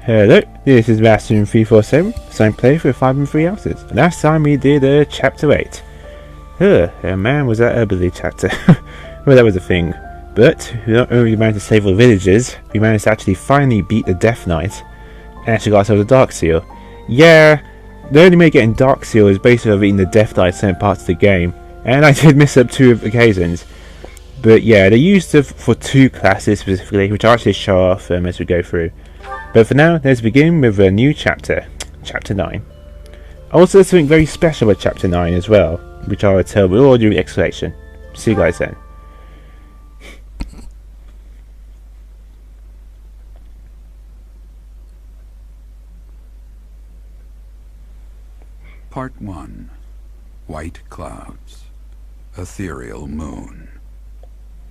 Hello, this is Master347, so I'm playing for 5 and 3 ounces. Last time we did chapter 8. Man, was that a busy chapter. Well, that was a thing. But we not only managed to save all the villagers, we managed to actually finally beat the Death Knight, and actually got ourselves a Dark Seal. Yeah, the only way of getting Dark Seal is basically beating the Death Knight in certain parts of the game, and I did miss up 2 occasions. But yeah, they used it for 2 classes specifically, which I'll actually show off as we go through. But for now, let's begin with a new chapter, Chapter 9. Also, there's something very special about Chapter 9 as well, which I will tell with all due explanation. See you guys then. Part 1. White Clouds. Ethereal Moon.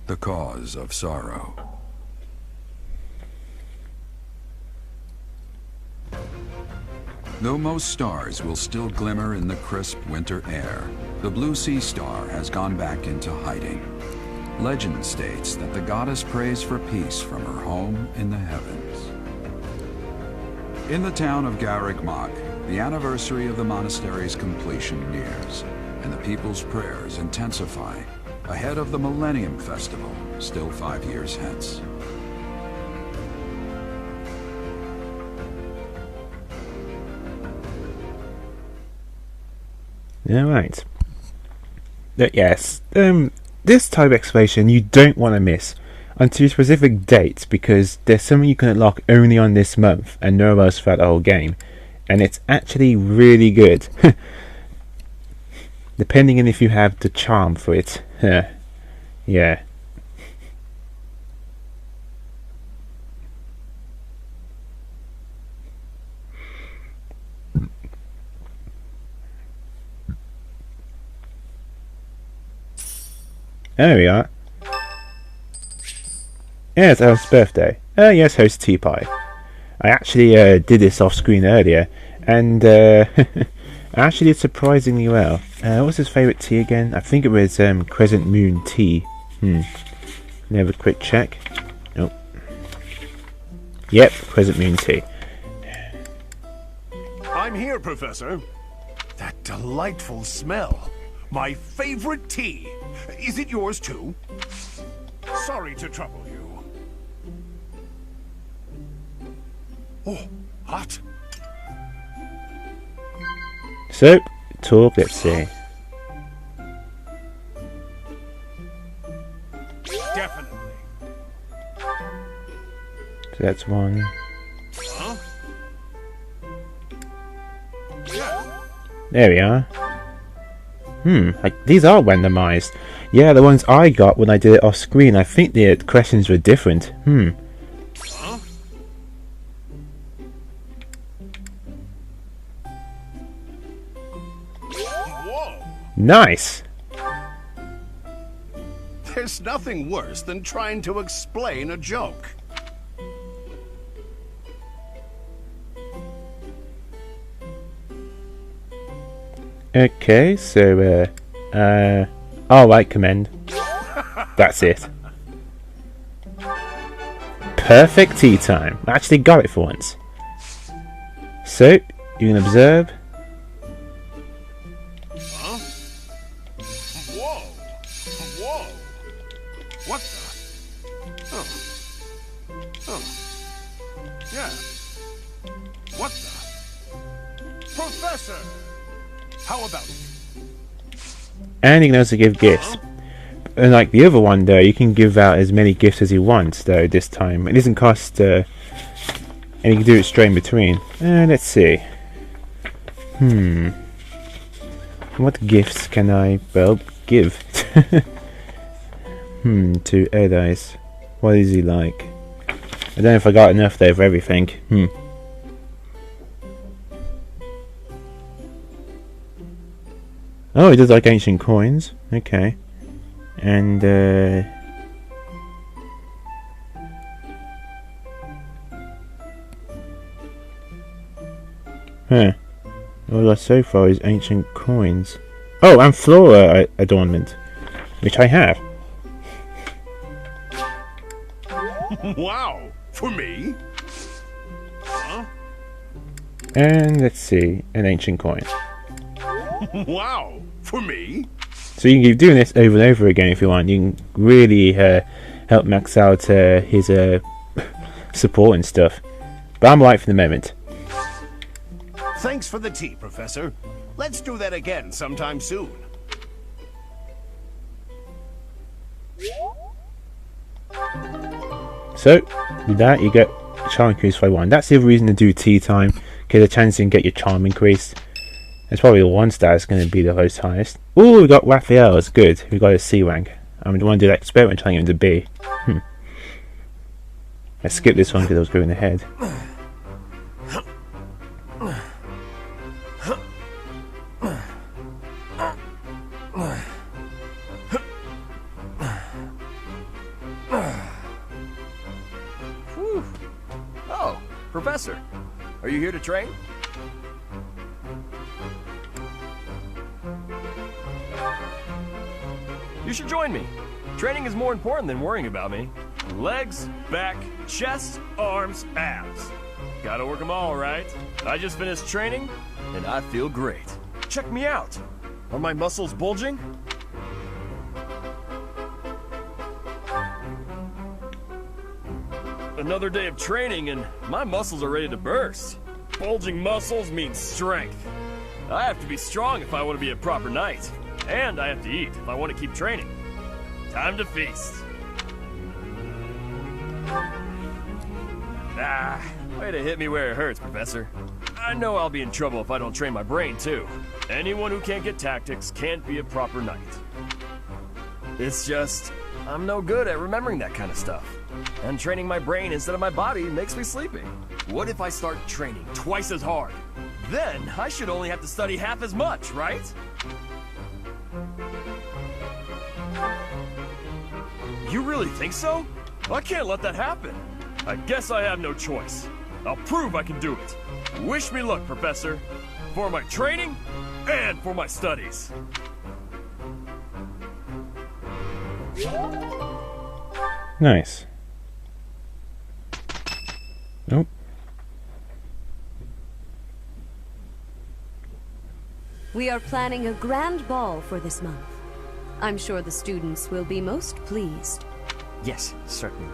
The Cause of Sorrow. Though most stars will still glimmer in the crisp winter air, the blue sea star has gone back into hiding. Legend states that the goddess prays for peace from her home in the heavens. In the town of Garreg-Mach, the anniversary of the monastery's completion nears, and the people's prayers intensify ahead of the Millennium Festival, still 5 years hence. Alright. Yes, this type of explanation you don't want to miss until specific dates, because there's something you can unlock only on this month and nowhere else throughout the whole game. And it's actually really good. Depending on if you have the charm for it. Yeah. There we are. Yeah, it's Elf's birthday. Yes, host tea pie. I actually did this off screen earlier, and I actually did surprisingly well. What's his favourite tea again? I think it was Crescent Moon tea. Let me have a quick check. Nope. Yep, Crescent Moon tea. I'm here, Professor. That delightful smell. My favorite tea. Is it yours too? Sorry to trouble you. Oh, hot. So, talk, let's see. Definitely. So that's one. Huh? Yeah. There we are. These are randomized. Yeah, the ones I got when I did it off screen, I think the questions were different. Huh? Whoa! Nice! There's nothing worse than trying to explain a joke. Okay, so, alright, commend. That's it. Perfect tea time. I actually got it for once. So, you can observe. Huh? Whoa! Whoa! What the? Oh. Yeah. What the? Professor! How about it? And you can also give gifts. Unlike the other one, though, you can give out as many gifts as you want, though, this time. It doesn't cost, and you can do it straight in between. Let's see. What gifts can I, well, give? To Edice. What is he like? I don't know if I got enough there for everything. Oh, he does like ancient coins. Okay. And, all I got so far is ancient coins. Oh, and flora adornment, which I have. Wow! For me? And let's see, an ancient coin. Wow, for me? So you can keep doing this over and over again if you want. You can really help max out his support and stuff. But I'm right for the moment. Thanks for the tea, Professor. Let's do that again sometime soon. So, with that, you get charm increase by 1. That's the other reason to do tea time. Get a chance to get your charm increased. It's probably the 1 star is going to be the most highest. Ooh, we got Raphael's. Good. We got a C rank. I want to do that experiment trying to get him to B. Let's skip this one because I was going ahead. Oh, Professor, are you here to train? You should join me. Training is more important than worrying about me. Legs, back, chest, arms, abs. Gotta work them all, right? I just finished training, and I feel great. Check me out. Are my muscles bulging? Another day of training, and my muscles are ready to burst. Bulging muscles means strength. I have to be strong if I want to be a proper knight. And I have to eat if I want to keep training. Time to feast. Ah, way to hit me where it hurts, Professor. I know I'll be in trouble if I don't train my brain, too. Anyone who can't get tactics can't be a proper knight. It's just, I'm no good at remembering that kind of stuff. And training my brain instead of my body makes me sleepy. What if I start training twice as hard? Then I should only have to study half as much, right? You really think so? I can't let that happen. I guess I have no choice. I'll prove I can do it. Wish me luck, Professor. For my training and for my studies. Nice. Nope. We are planning a grand ball for this month. I'm sure the students will be most pleased. Yes, certainly.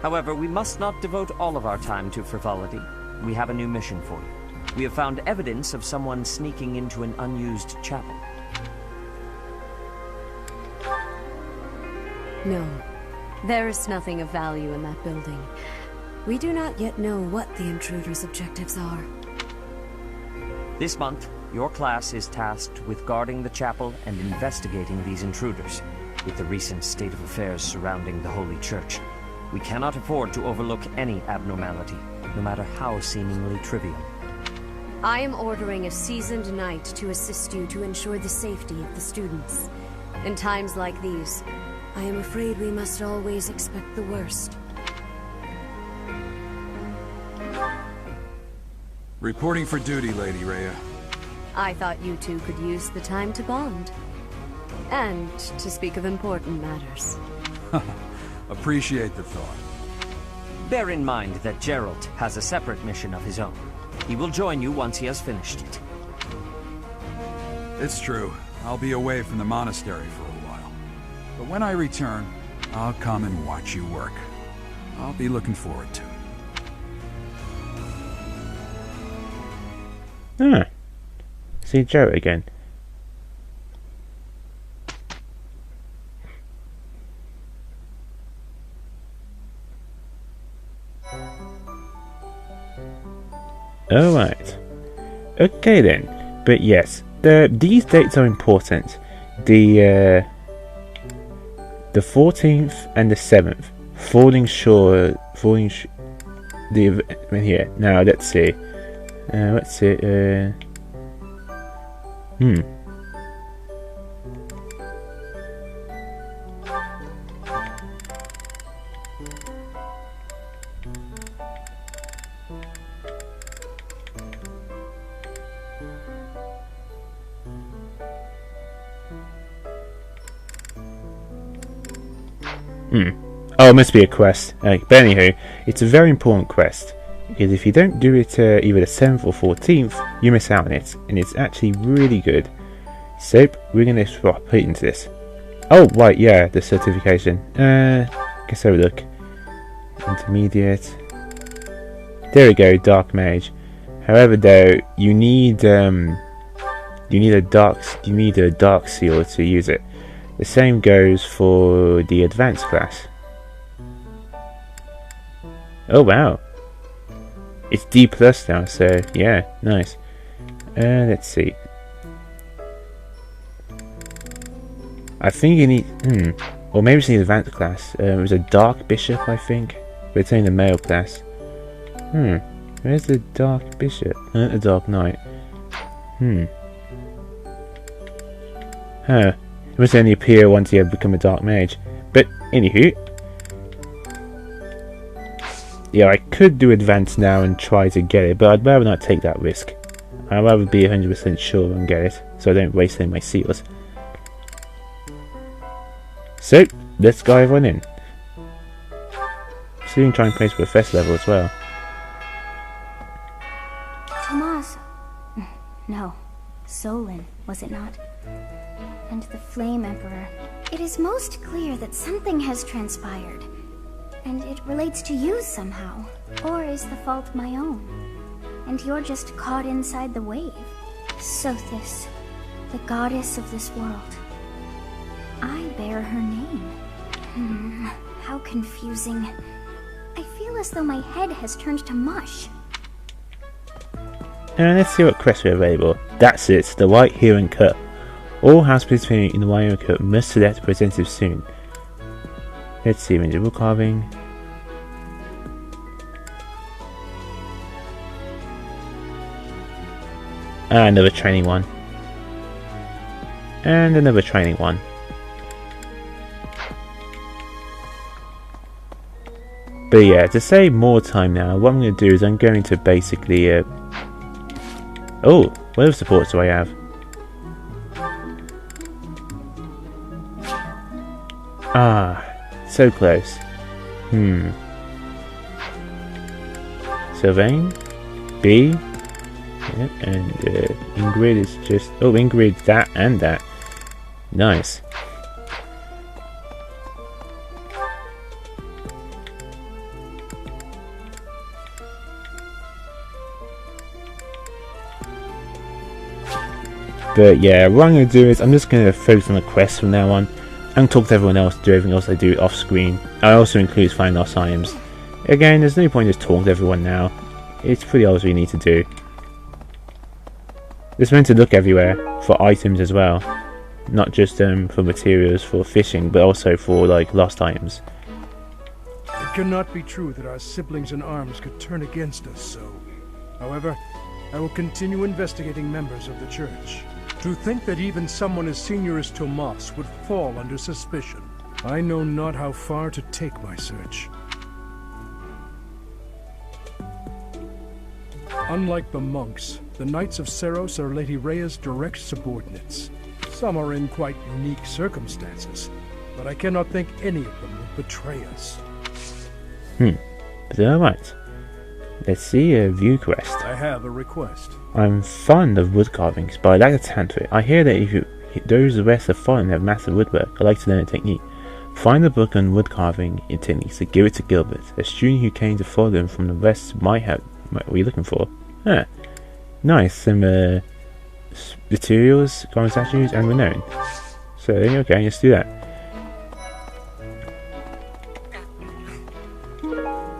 However, we must not devote all of our time to frivolity. We have a new mission for you. We have found evidence of someone sneaking into an unused chapel. No, there is nothing of value in that building. We do not yet know what the intruder's objectives are. This month, your class is tasked with guarding the chapel and investigating these intruders. With the recent state of affairs surrounding the Holy Church, we cannot afford to overlook any abnormality, no matter how seemingly trivial. I am ordering a seasoned knight to assist you to ensure the safety of the students. In times like these, I am afraid we must always expect the worst. Reporting for duty, Lady Rhea. I thought you two could use the time to bond. And to speak of important matters. Appreciate the thought. Bear in mind that Gerald has a separate mission of his own. He will join you once he has finished it. It's true. I'll be away from the monastery for a while. But when I return, I'll come and watch you work. I'll be looking forward to it. Ah. See Jared again. Alright. Okay then. But yes, these dates are important. The 14th and the 7th. Falling here. Now let's see. Oh, it must be a quest. But anywho, it's a very important quest. because if you don't do it either the 7th or 14th, you miss out on it, and it's actually really good. So we're going to put it into this. Oh right, yeah, the certification. Let's have a look. Intermediate. There we go, Dark Mage. However, though, you need a dark seal to use it. The same goes for the advanced class. Oh wow, it's D+ now, so yeah, nice. Let's see. I think you need, or maybe it's the advanced class. It was a Dark Bishop, I think, but it's only the male class. Where's the Dark Bishop? The Dark Knight. It must only appear once you have become a Dark Mage. But anywho, yeah, I could do advanced now and try to get it, but I'd rather not take that risk. I'd rather be 100% sure and get it, so I don't waste any of my seals. So, let's go everyone in. Soon try and place for a first level as well. Tomas. No. Solon, was it not? And the Flame Emperor. It is most clear that something has transpired. And it relates to you somehow. Or is the fault my own? And you're just caught inside the wave. Sothis, the goddess of this world. I bear her name. How confusing. I feel as though my head has turned to mush. Let's see what quests are available. That's it, the White Heron Cup. All house participating in the White Heron Cup must select a representative soon. Let's see, wood carving. Another training one. And another training one. But yeah, to save more time now, what I'm going to do is I'm going to basically... oh, what other supports do I have? Ah, so close. Sylvain, B, yeah, and Ingrid is just... oh, Ingrid, that and that. Nice. But yeah, what I'm going to do is I'm just going to focus on the quests from now on and talk to everyone else, do everything else I do off screen. I also include finding lost items. Again, there's no point just talking to everyone now. It's pretty obvious what you need to do. It's meant to look everywhere for items as well. Not just for materials for fishing, but also for like lost items. It cannot be true that our siblings in arms could turn against us so. However, I will continue investigating members of the church. To think that even someone as senior as Tomas would fall under suspicion. I know not how far to take my search. Unlike the monks, the Knights of Seros are Lady Rhea's direct subordinates. Some are in quite unique circumstances, but I cannot think any of them would betray us. But alright. Let's see a view quest. I have a request. I'm fond of wood carvings, but I lack a talent for it. I hear that if those the rest are foreign have mastered woodwork. I'd like to learn a technique. Find a book on wood carving in techniques and give it to Gilbert. A student who came to follow them from the rest might have... what are you looking for? Nice. Some materials, common statues, and renown. So, okay, let's do that.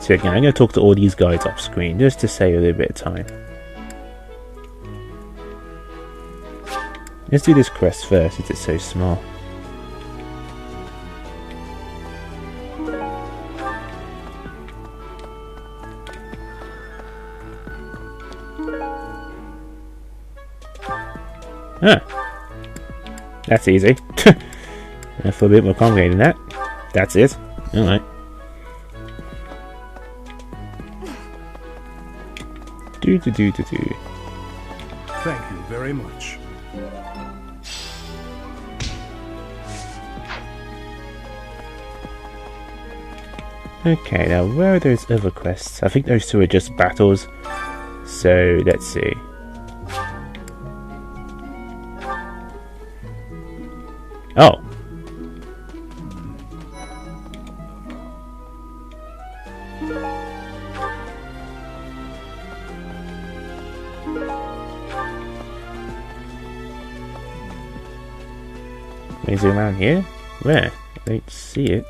So again, I'm going to talk to all these guys off screen, just to save a little bit of time. Let's do this quest first, since it's so small. That's easy. I feel a bit more complicated than that. That's it. Alright. Thank you very much. Okay, now where are those other quests? I think those two are just battles. So, let's see. Oh. Is it around here? Where? I don't see it.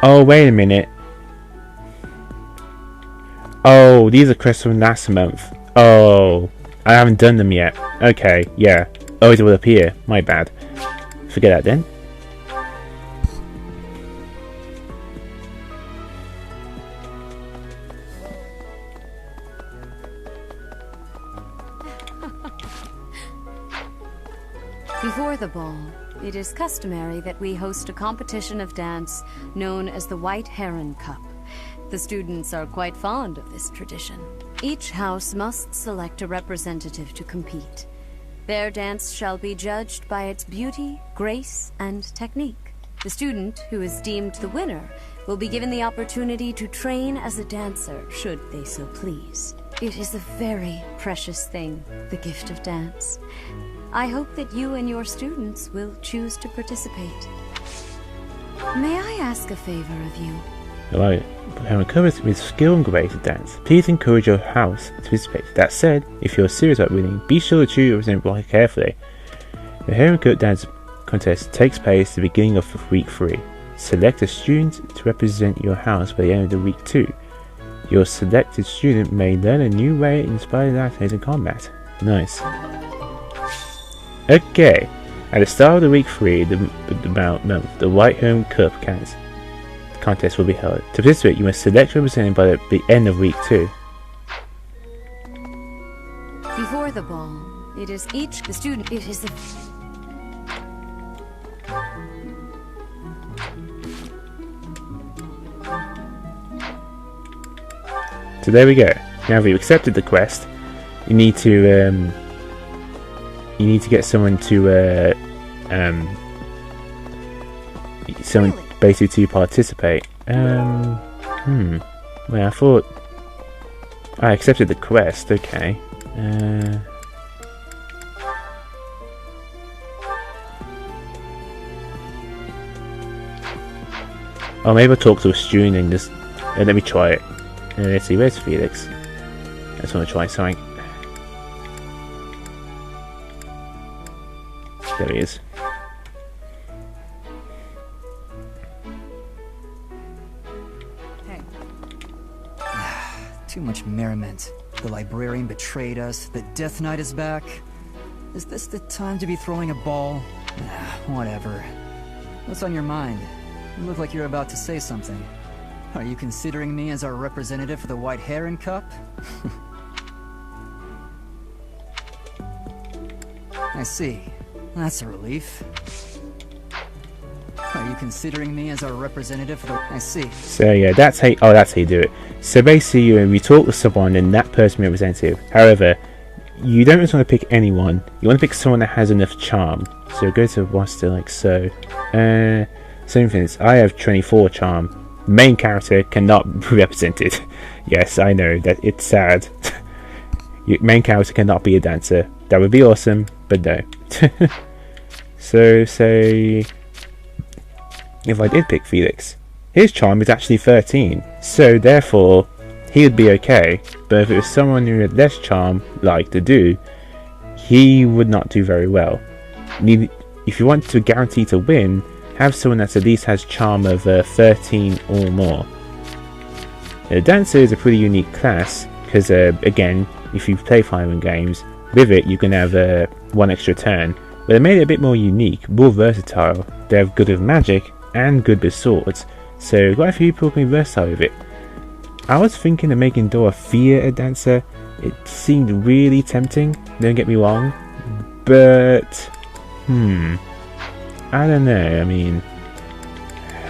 Oh, wait a minute. Oh, these are quests from last month. Oh, I haven't done them yet. Okay, yeah. Oh, it will appear. My bad. Forget that then. Before the ball, it is customary that we host a competition of dance known as the White Heron Cup. The students are quite fond of this tradition. Each house must select a representative to compete. Their dance shall be judged by its beauty, grace, and technique. The student who is deemed the winner will be given the opportunity to train as a dancer, should they so please. It is a very precious thing, the gift of dance. I hope that you and your students will choose to participate. May I ask a favor of you? Right, Heron Cup with skill and grace to dance. Please encourage your house to participate. That said, if you're serious about winning, be sure to choose your representative carefully. The Heron Cup dance contest takes place at the beginning of week 3. Select a student to represent your house by the end of the week 2. Your selected student may learn a new way to inspire actions in combat. Nice. Okay, at the start of the week 3, the White Heron Cup contest will be held. To participate, you must select your representative by the end of week 2. Before the ball, it is each the student. It is the. So there we go. Now that you've accepted the quest, you need to get someone to basically to participate. Well, I thought I accepted the quest. Okay. Oh, maybe I'll talk to a student and just let me try it. Let's see, where's Felix? I just want to try something. There he is. Hey. Too much merriment. The librarian betrayed us. The Death Knight is back. Is this the time to be throwing a ball? Whatever. What's on your mind? You look like you're about to say something. Are you considering me as our representative for the White Heron Cup? I see. That's a relief. Are you considering me as our representative for the... I see. So yeah, that's how you do it. So basically, you talk to someone and that person is representative. However, you don't just want to pick anyone. You want to pick someone that has enough charm. So go to roster like so. Same things. I have 24 charm. Main character cannot be represented. Yes, I know that it's sad. Your main character cannot be a dancer. That would be awesome, but no. So say if I did pick Felix, his charm is actually 13, so therefore he would be okay. But if it was someone who had less charm, like the dude, he would not do very well. If you want to guarantee to win, have someone that at least has charm of 13 or more. The dancer is a pretty unique class because again, if you play Fire Emblem games, with it you can have one extra turn, but they made it a bit more unique, more versatile. They have good with magic and good with swords, so quite a few people can be versatile with it. I was thinking of making Dorothea a dancer. It seemed really tempting, don't get me wrong, but I don't know. I mean,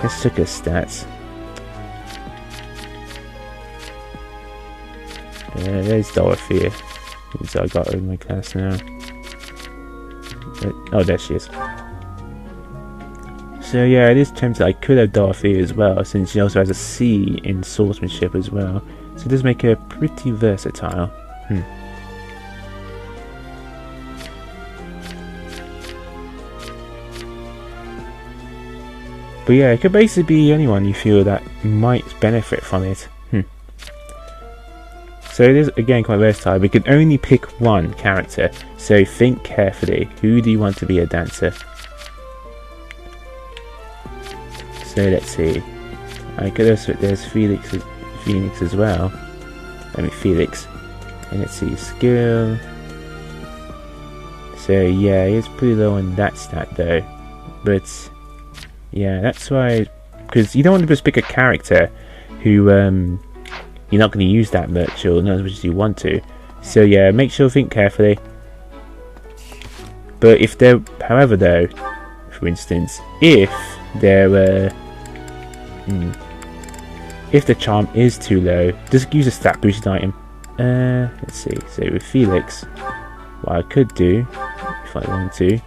let's look at stats. There's Dorothea. So I got her in my class now. Oh, there she is. So yeah, it is tempting. I could have Dorothea as well, since she also has a C in swordsmanship as well. So it does make her pretty versatile. But yeah, it could basically be anyone you feel that might benefit from it. So it is again quite versatile. We can only pick one character, so think carefully. Who do you want to be a dancer? So let's see. I could also, there's Phoenix as well. I mean Felix. And let's see, skill. So yeah, it's pretty low on that stat though. But yeah, that's why, because you don't want to just pick a character who you're not going to use that much or not as much as you want to. So yeah, make sure to think carefully. But if they're, however though, for instance, if they're if the charm is too low, just use a stat boosted item. Let's see. So with Felix, what I could do if I want to,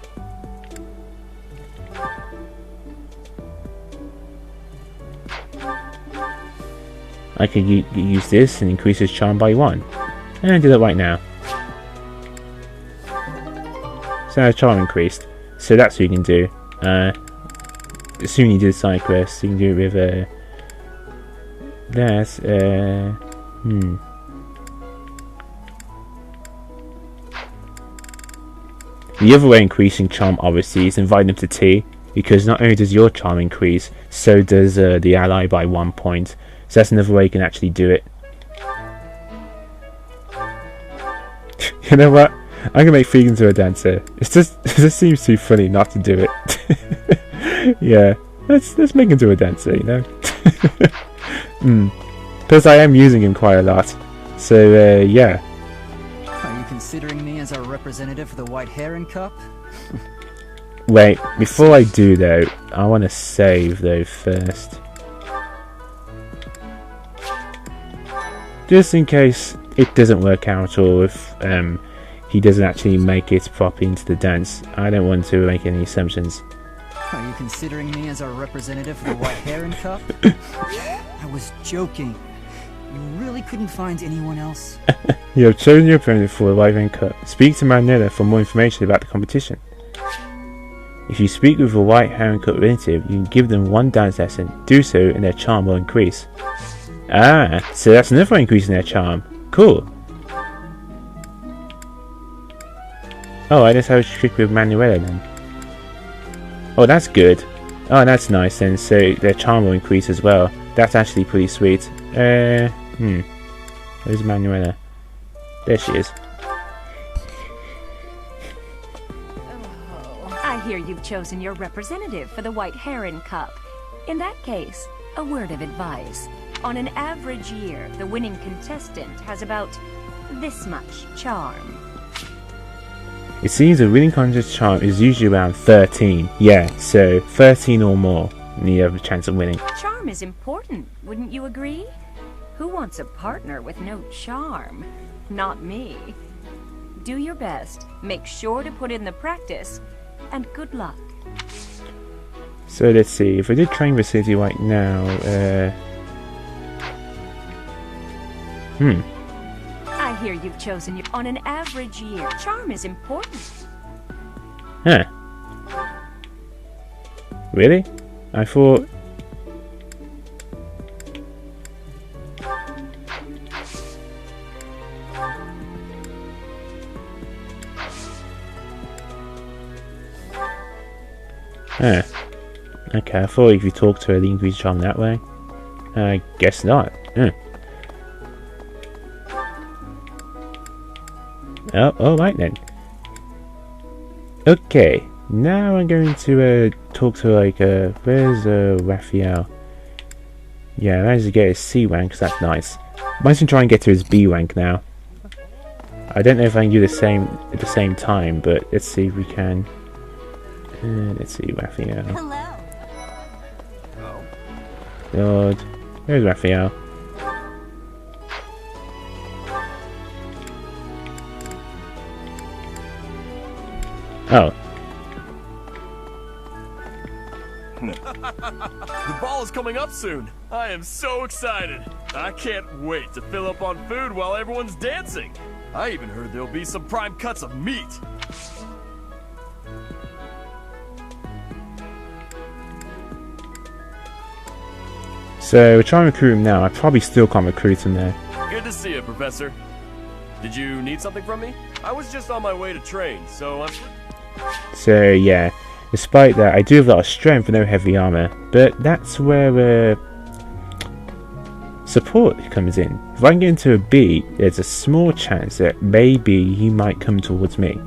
I could use this and increase his charm by 1. And do that right now. So our charm increased. So that's what you can do. Assuming you did a side quest, you can do it with that's The other way increasing charm obviously is inviting them to tea, because not only does your charm increase, so does the ally by 1 point. So that's another way you can actually do it. You know what? I'm gonna make Fegan into a dancer. It just seems too funny not to do it. Yeah, let's make him into a dancer, you know. Plus I am using him quite a lot. So yeah. Are you considering me as our representative for the White Heron Cup? Wait, before I do though, I want to save though first. Just in case it doesn't work out, or if he doesn't actually make it properly into the dance. I don't want to make any assumptions. Are you considering me as our representative for the White Heron Cup? I was joking. You really couldn't find anyone else? You have chosen your opponent for the White Heron Cup. Speak to Manila for more information about the competition. If you speak with a White Heron Cup relative, you can give them 1 dance lesson. Do so and their charm will increase. Ah, so that's another increase in their charm. Cool. Oh, I just have a trick with Manuela then. Oh, that's good. Oh, that's nice then. So their charm will increase as well. That's actually pretty sweet. Where's Manuela? There she is. I hear you've chosen your representative for the White Heron Cup. In that case, a word of advice. On an average year, the winning contestant has about this much charm. It seems the winning contest charm is usually around 13. Yeah, so 13 or more, and you have a chance of winning. Charm is important, wouldn't you agree? Who wants a partner with no charm? Not me. Do your best, make sure to put in the practice, and good luck. So let's see, if I did train facility right now, I hear you've chosen your... On an average year, charm is important. Huh. Really? I thought... Huh. Okay, I thought if you talk to her, the increase charm that way. I guess not. Oh, alright then. Okay, now I'm going to talk to like, where's Raphael? Yeah, I managed to get his C rank, so that's nice. I might try and get to his B rank now. I don't know if I can do the same at the same time, but let's see if we can. Let's see, Raphael. Hello. Lord, where's Raphael? Oh. The ball is coming up soon. I am so excited. I can't wait to fill up on food while everyone's dancing. I even heard there'll be some prime cuts of meat. So we're trying to recruit him now. I probably still can't recruit him there. Good to see you, Professor. Did you need something from me? I was just on my way to train, so I'm... So yeah, despite that, I do have a lot of strength and no heavy armor, but that's where support comes in. If I can get into a B, there's a small chance that maybe he might come towards me.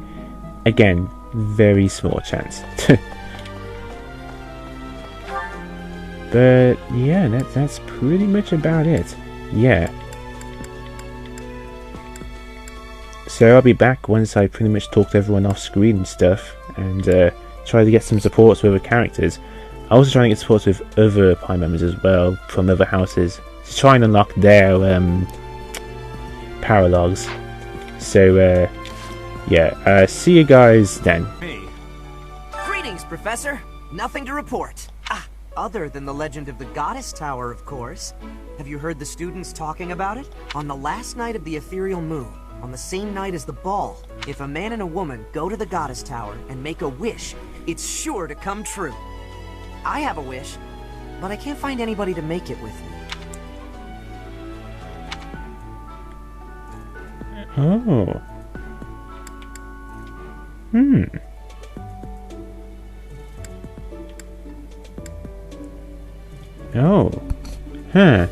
Again, very small chance. But yeah, that's pretty much about it. Yeah. So I'll be back once I pretty much talked to everyone off screen and stuff, and try to get some supports with other characters. I'm also trying to get supports with other Pi members as well, from other houses, to try and unlock their paralogs. So yeah, see you guys then. Hey. Greetings, Professor. Nothing to report. Other than the legend of the Goddess Tower, of course. Have you heard the students talking about it? On the last night of the ethereal moon, on the same night as the ball, if a man and a woman go to the Goddess Tower and make a wish, it's sure to come true. I have a wish, but I can't find anybody to make it with me. Oh. Oh. Huh.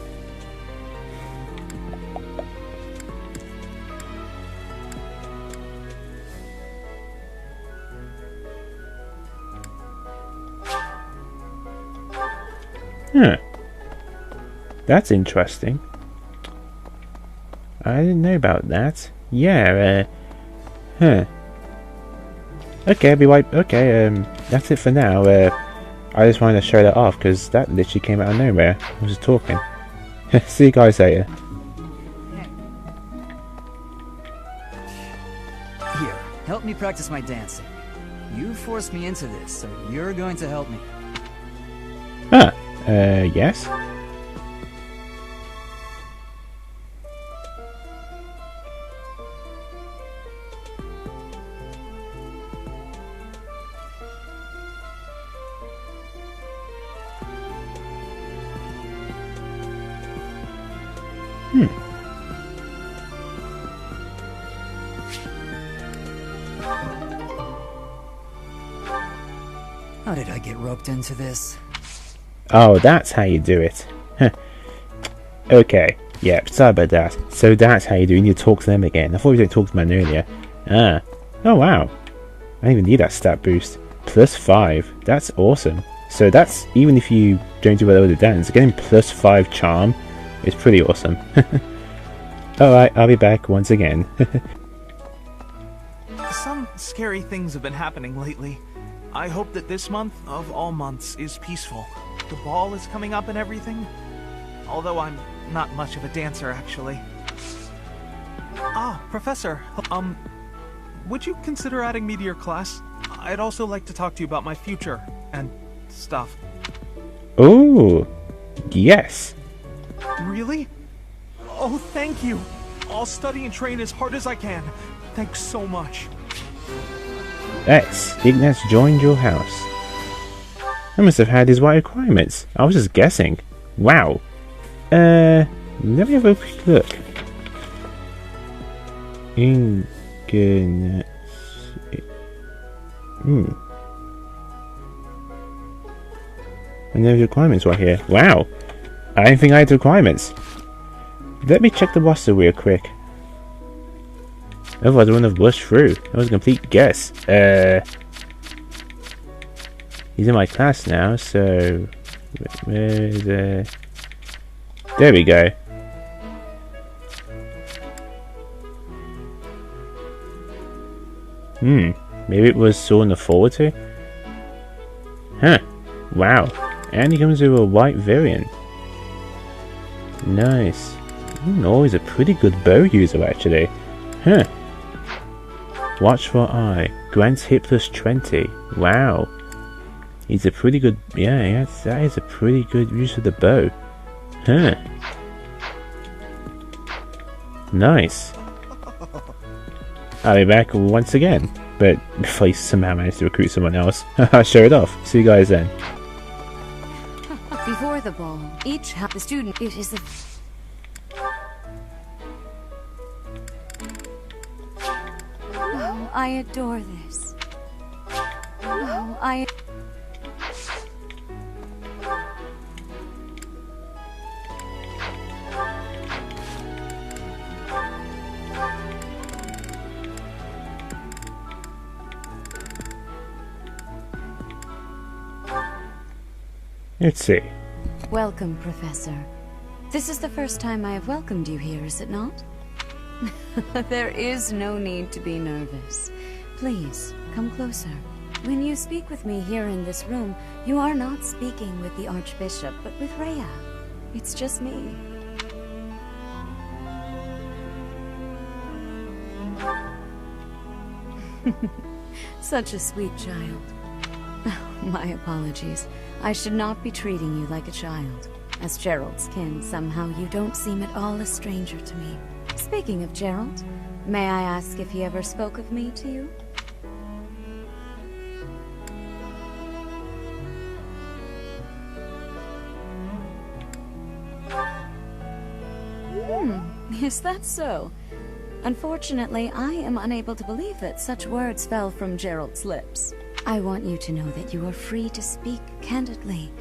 Huh. That's interesting. I didn't know about that. Yeah, huh. Okay, I'll be right. Okay, that's it for now. I just wanted to show that off because that literally came out of nowhere. I was just talking. See you guys later. Here, help me practice my dancing. You forced me into this, so you're going to help me. Ah, yes. How did I get roped into this? Oh, that's how you do it. Okay, yeah, sorry about that. So that's how you do it. You need to talk to them again. I thought we didn't talk to them earlier. Ah. Oh, wow. I didn't even need that stat boost. +5. That's awesome. So that's, even if you don't do well with the dance, getting +5 charm is pretty awesome. Alright, I'll be back once again. Some scary things have been happening lately. I hope that this month, of all months, is peaceful. The ball is coming up and everything. Although I'm not much of a dancer, actually. Ah, Professor, would you consider adding me to your class? I'd also like to talk to you about my future and stuff. Oh, yes. Really? Oh, thank you. I'll study and train as hard as I can. Thanks so much. X, Ignatz joined your house. I must have had his right requirements. I was just guessing. Wow. Let me have a quick look. Ignatz. And there's requirements right here. Wow! I didn't think I had requirements. Let me check the roster real quick. Otherwise I wouldn't have rushed through. That was a complete guess. He's in my class now, so... Where's there we go. Maybe it was Saul in the forward too? Huh. Wow. And he comes with a white variant. Nice. Oh, he's a pretty good bow user actually. Huh. Watchful Eye. Grants hit plus 20. Wow. He's a pretty good... Yeah, that is a pretty good use of the bow. Huh. Nice. I'll be back once again. But before I somehow manage to recruit someone else, I'll show it off. See you guys then. Before the ball, the student... It is a... Oh, I adore this. Oh, I... Let's see. Welcome, Professor. This is the first time I have welcomed you here, is it not? There is no need to be nervous. Please, come closer. When you speak with me here in this room, you are not speaking with the Archbishop, but with Rhea. It's just me. Such a sweet child. My apologies. I should not be treating you like a child. As Gerald's kin, somehow you don't seem at all a stranger to me. Speaking of Gerald, may I ask if he ever spoke of me to you? Is that so? Unfortunately, I am unable to believe that such words fell from Gerald's lips. I want you to know that you are free to speak candidly.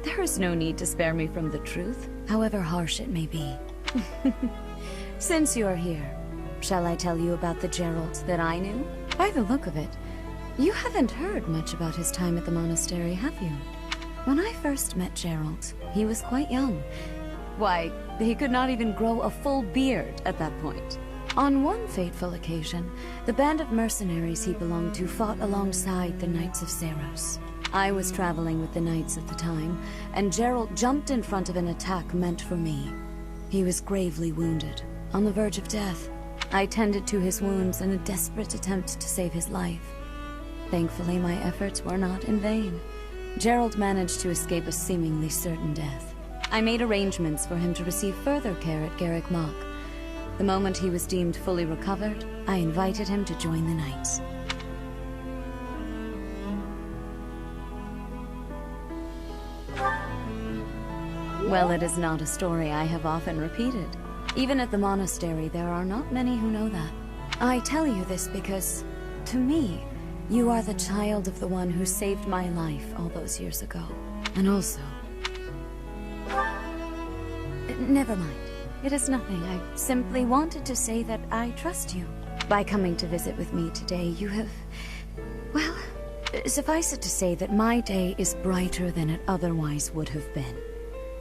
There is no need to spare me from the truth, however harsh it may be. Since you are here, shall I tell you about the Gerald that I knew? By the look of it, you haven't heard much about his time at the monastery, have you? When I first met Gerald, he was quite young. Why, he could not even grow a full beard at that point. On one fateful occasion, the band of mercenaries he belonged to fought alongside the Knights of Seros. I was traveling with the Knights at the time, and Gerald jumped in front of an attack meant for me. He was gravely wounded, on the verge of death. I tended to his wounds in a desperate attempt to save his life. Thankfully, my efforts were not in vain. Gerald managed to escape a seemingly certain death. I made arrangements for him to receive further care at Garrick Mock. The moment he was deemed fully recovered, I invited him to join the Knights. Well, it is not a story I have often repeated. Even at the monastery, there are not many who know that. I tell you this because, to me, you are the child of the one who saved my life all those years ago. And also... Never mind. It is nothing. I simply wanted to say that I trust you. By coming to visit with me today, you have... Well, suffice it to say that my day is brighter than it otherwise would have been.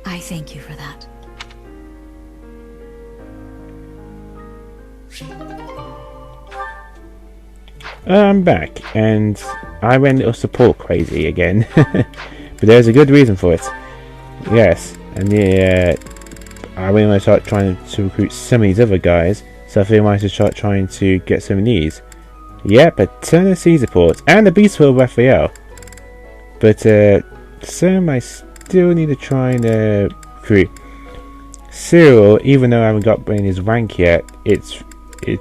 I thank you for that. I'm back, and I went a little support crazy again. But there's a good reason for it. Yes, and I really want to start trying to recruit some of these other guys, so I feel I might to start trying to get some of these. Yep, a ton of sea support, and a Beastful Raphael. But some I still need to try and recruit. Cyril, even though I haven't got in his rank yet, it's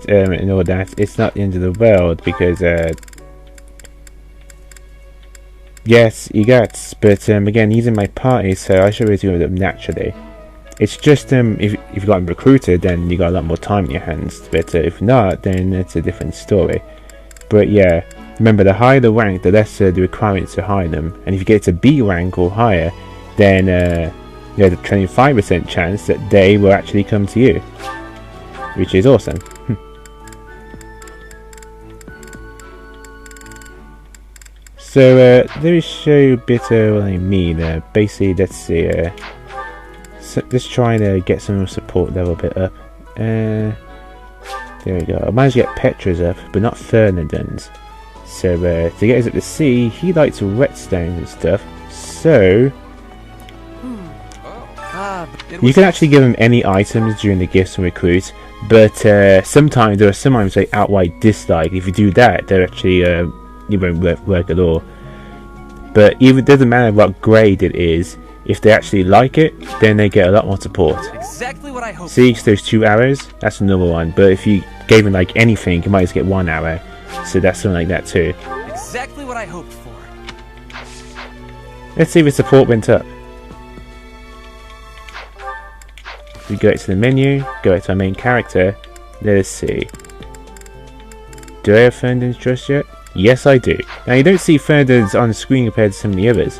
and all that, it's not the end of the world, because yes, he gets, but again, he's in my party, so I should be able to do it naturally. It's just if you got him recruited, then you got a lot more time in your hands, but if not, then it's a different story. But yeah, remember, the higher the rank, the less the requirement to hire them, and if you get to B rank or higher, then you have a 25% chance that they will actually come to you, which is awesome. So let me show you a bit what I mean. Basically, let's see. So let's try to get some support level a bit up. There we go. I managed to get Petra's up, but not Fernandin's. So to get us up to C, he likes whetstones and stuff. So you can actually give him any items during the gifts and recruits, but sometimes there are some items they outright dislike. If you do that, they're actually it won't work at all. But even it doesn't matter what grade it is. If they actually like it, then they get a lot more support. Exactly what I hoped. See, those 2 arrows, that's another one. But if you gave him like anything, you might just get 1 arrow. So that's something like that too. Exactly what I hoped for. Let's see if the support went up. We go to the menu, go to our main character. Let us see. Do I have Fernandin's trust yet? Yes, I do. Now you don't see Fernandin's on the screen compared to some of the others.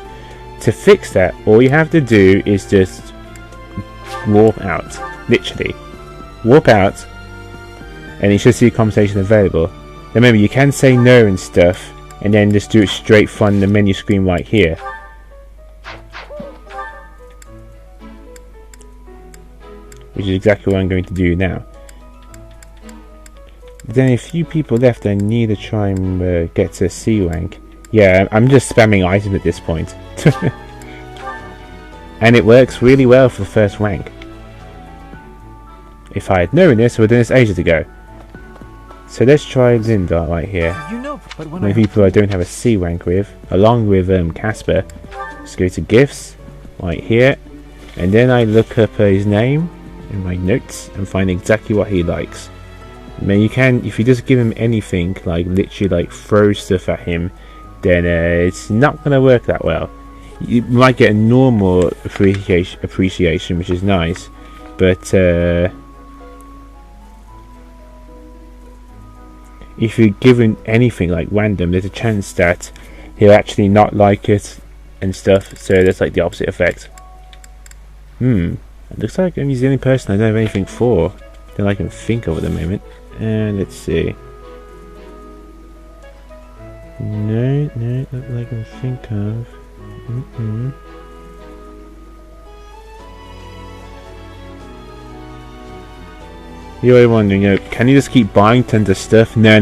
To fix that, all you have to do is just warp out. Literally. Warp out, and you should see a conversation available. Remember, you can say no and stuff, and then just do it straight from the menu screen right here. Which is exactly what I'm going to do now. Then a few people left. I need to try and get to C rank. Yeah, I'm just spamming items at this point. And it works really well for the first rank. If I had known this, I would have done this ages ago. So let's try Linda right here. You know, but when Many people I don't have a C rank with, along with Casper. Let's go to gifts, right here. And then I look up his name in my notes and find exactly what he likes. I mean, you can, if you just give him anything, like literally like throw stuff at him, then it's not going to work that well. You might get a normal appreciation, which is nice, but if you give him anything like random, there's a chance that he'll actually not like it and stuff, so that's like the opposite effect. It looks like he's the only person I don't have anything for that I can think of at the moment. And let's see. No, not that I can think of. You're wondering, can you just keep buying tons of stuff? No.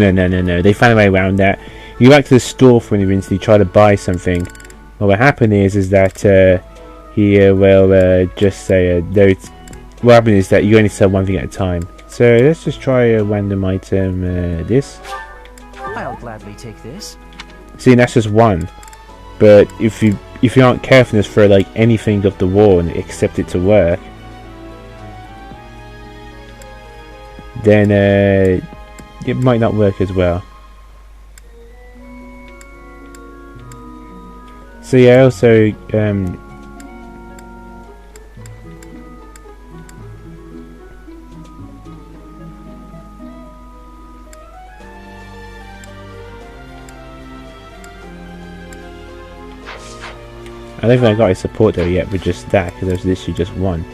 They found a way around that. You go back to the store for an event, you try to buy something. What will happen is that he will just say no. What happens is that you only sell one thing at a time. So let's just try a random item. This. I'll gladly take this. See, that's just one. But if you aren't careful, just throw like anything off the wall and accept it to work, then it might not work as well. So yeah, also I don't think I got his support though yet with just that, because there's literally just one.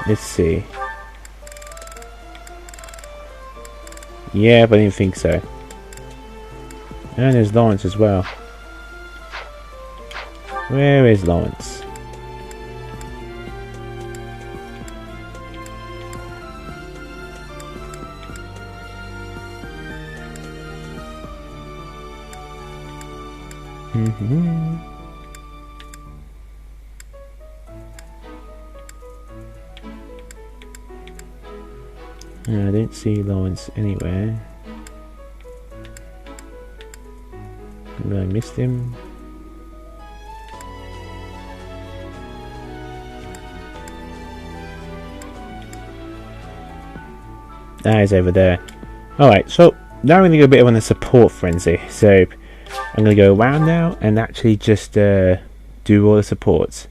Let's see. Yeah, but I didn't think so. And there's Lawrence as well. Where is Lawrence? I don't see Lawrence anywhere. Maybe I missed him. He's over there. Alright, so now I'm going to go a bit on the support frenzy. So I'm going to go around now and actually just do all the supports.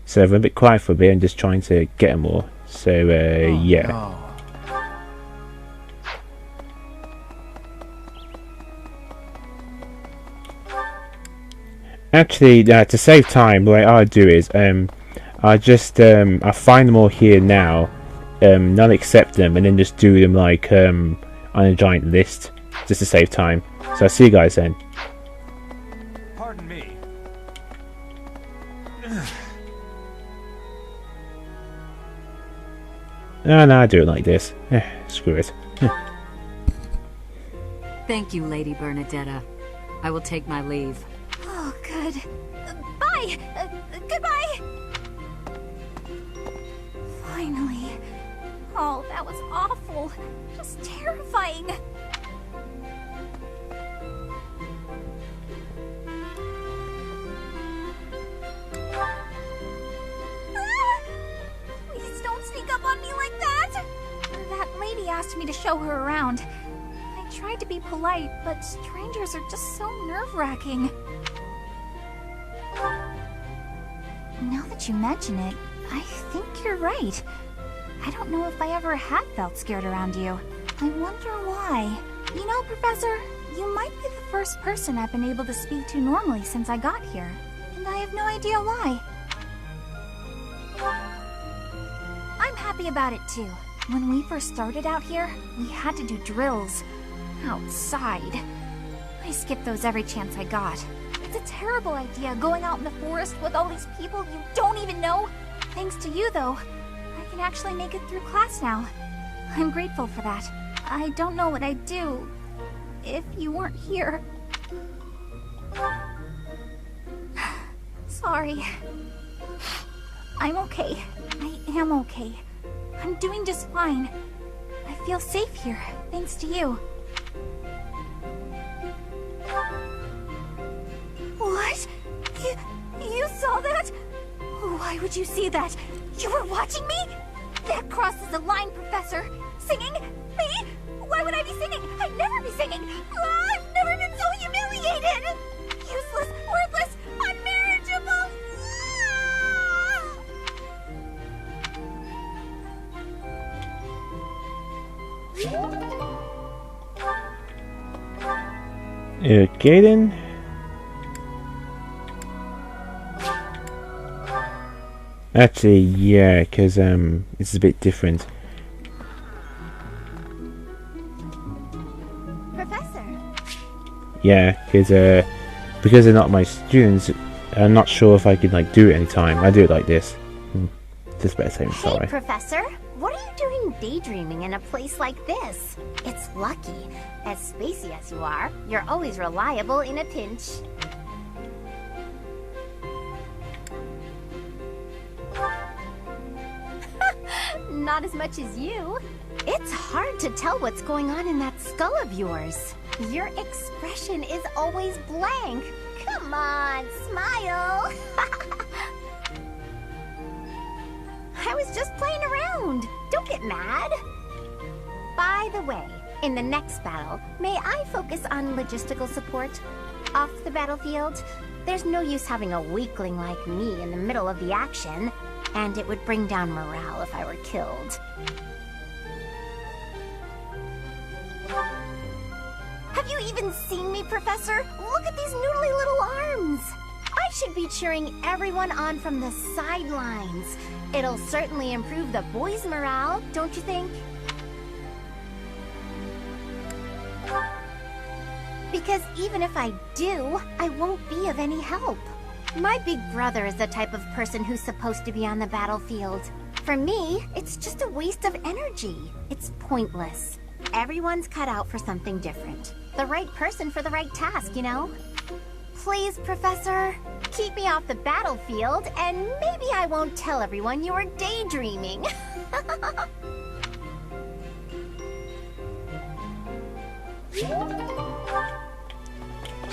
So I'm a bit quiet for a bit and just trying to get them all. So yeah. No. Actually, to save time, what I do is I just I find them all here now, not accept them, and then just do them like on a giant list, just to save time. So I'll see you guys then. Pardon me. No, I do it like this. Screw it. Thank you, Lady Bernadetta. I will take my leave. Oh, good. Bye! Goodbye! Finally. Oh, that was awful. Just terrifying. Please don't sneak up on me like that! That lady asked me to show her around. I tried to be polite, but strangers are just so nerve-wracking. Now that you mention it, I think you're right. I don't know if I ever had felt scared around you. I wonder why. You know, Professor, you might be the first person I've been able to speak to normally since I got here. And I have no idea why. I'm happy about it too. When we first started out here, we had to do drills. Outside. I skipped those every chance I got. It's a terrible idea going out in the forest with all these people you don't even know. Thanks to you, though, I can actually make it through class now. I'm grateful for that. I don't know what I'd do if you weren't here. Sorry. I'm okay. I am okay. I'm doing just fine. I feel safe here, thanks to you. What? You saw that? Why would you see that? You were watching me? That crosses the line, Professor. Singing? Me? Why would I be singing? I'd never be singing. I've never been so humiliated. Useless, worthless, unmarriageable. Okay then. Actually, yeah, because it's a bit different. Professor. Yeah, because they're not my students, I'm not sure if I could like do it anytime. I do it like this. Just better say I'm sorry. Hey, Professor, what are you doing daydreaming in a place like this? It's lucky. As spacey as you are, you're always reliable in a pinch. Not as much as you. It's hard to tell what's going on in that skull of yours. Your expression is always blank. Come on, smile. I was just playing around. Don't get mad. By the way, in the next battle, may I focus on logistical support? Off the battlefield, there's no use having a weakling like me in the middle of the action, and it would bring down morale if I were killed. Have you even seen me, Professor? Look at these noodly little arms! I should be cheering everyone on from the sidelines. It'll certainly improve the boys' morale, don't you think? Because even if I do, I won't be of any help. My big brother is the type of person who's supposed to be on the battlefield. For me, it's just a waste of energy. It's pointless. Everyone's cut out for something different. The right person for the right task, you know? Please, Professor, keep me off the battlefield, and maybe I won't tell everyone you were daydreaming.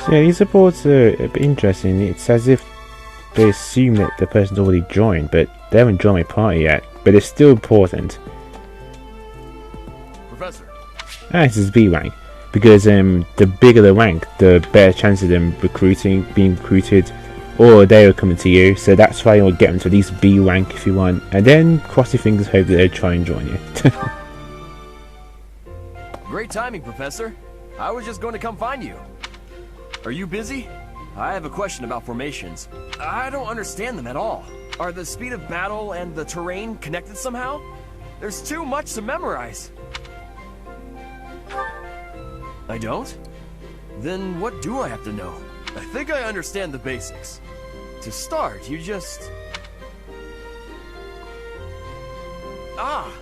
So yeah, these reports are a bit interesting. It's as if they assume that the person's already joined, but they haven't joined my party yet. But it's still important. Professor. This is B rank. Because the bigger the rank, the better chance of them being recruited, or they are coming to you. So that's why you'll get them to at least B rank if you want, and then cross your fingers, hope that they'll try and join you. Great timing, Professor. I was just going to come find you. Are you busy? I have a question about formations. I don't understand them at all. Are the speed of battle and the terrain connected somehow? There's too much to memorize. I don't? Then what do I have to know? I think I understand the basics. To start, you just... Ah,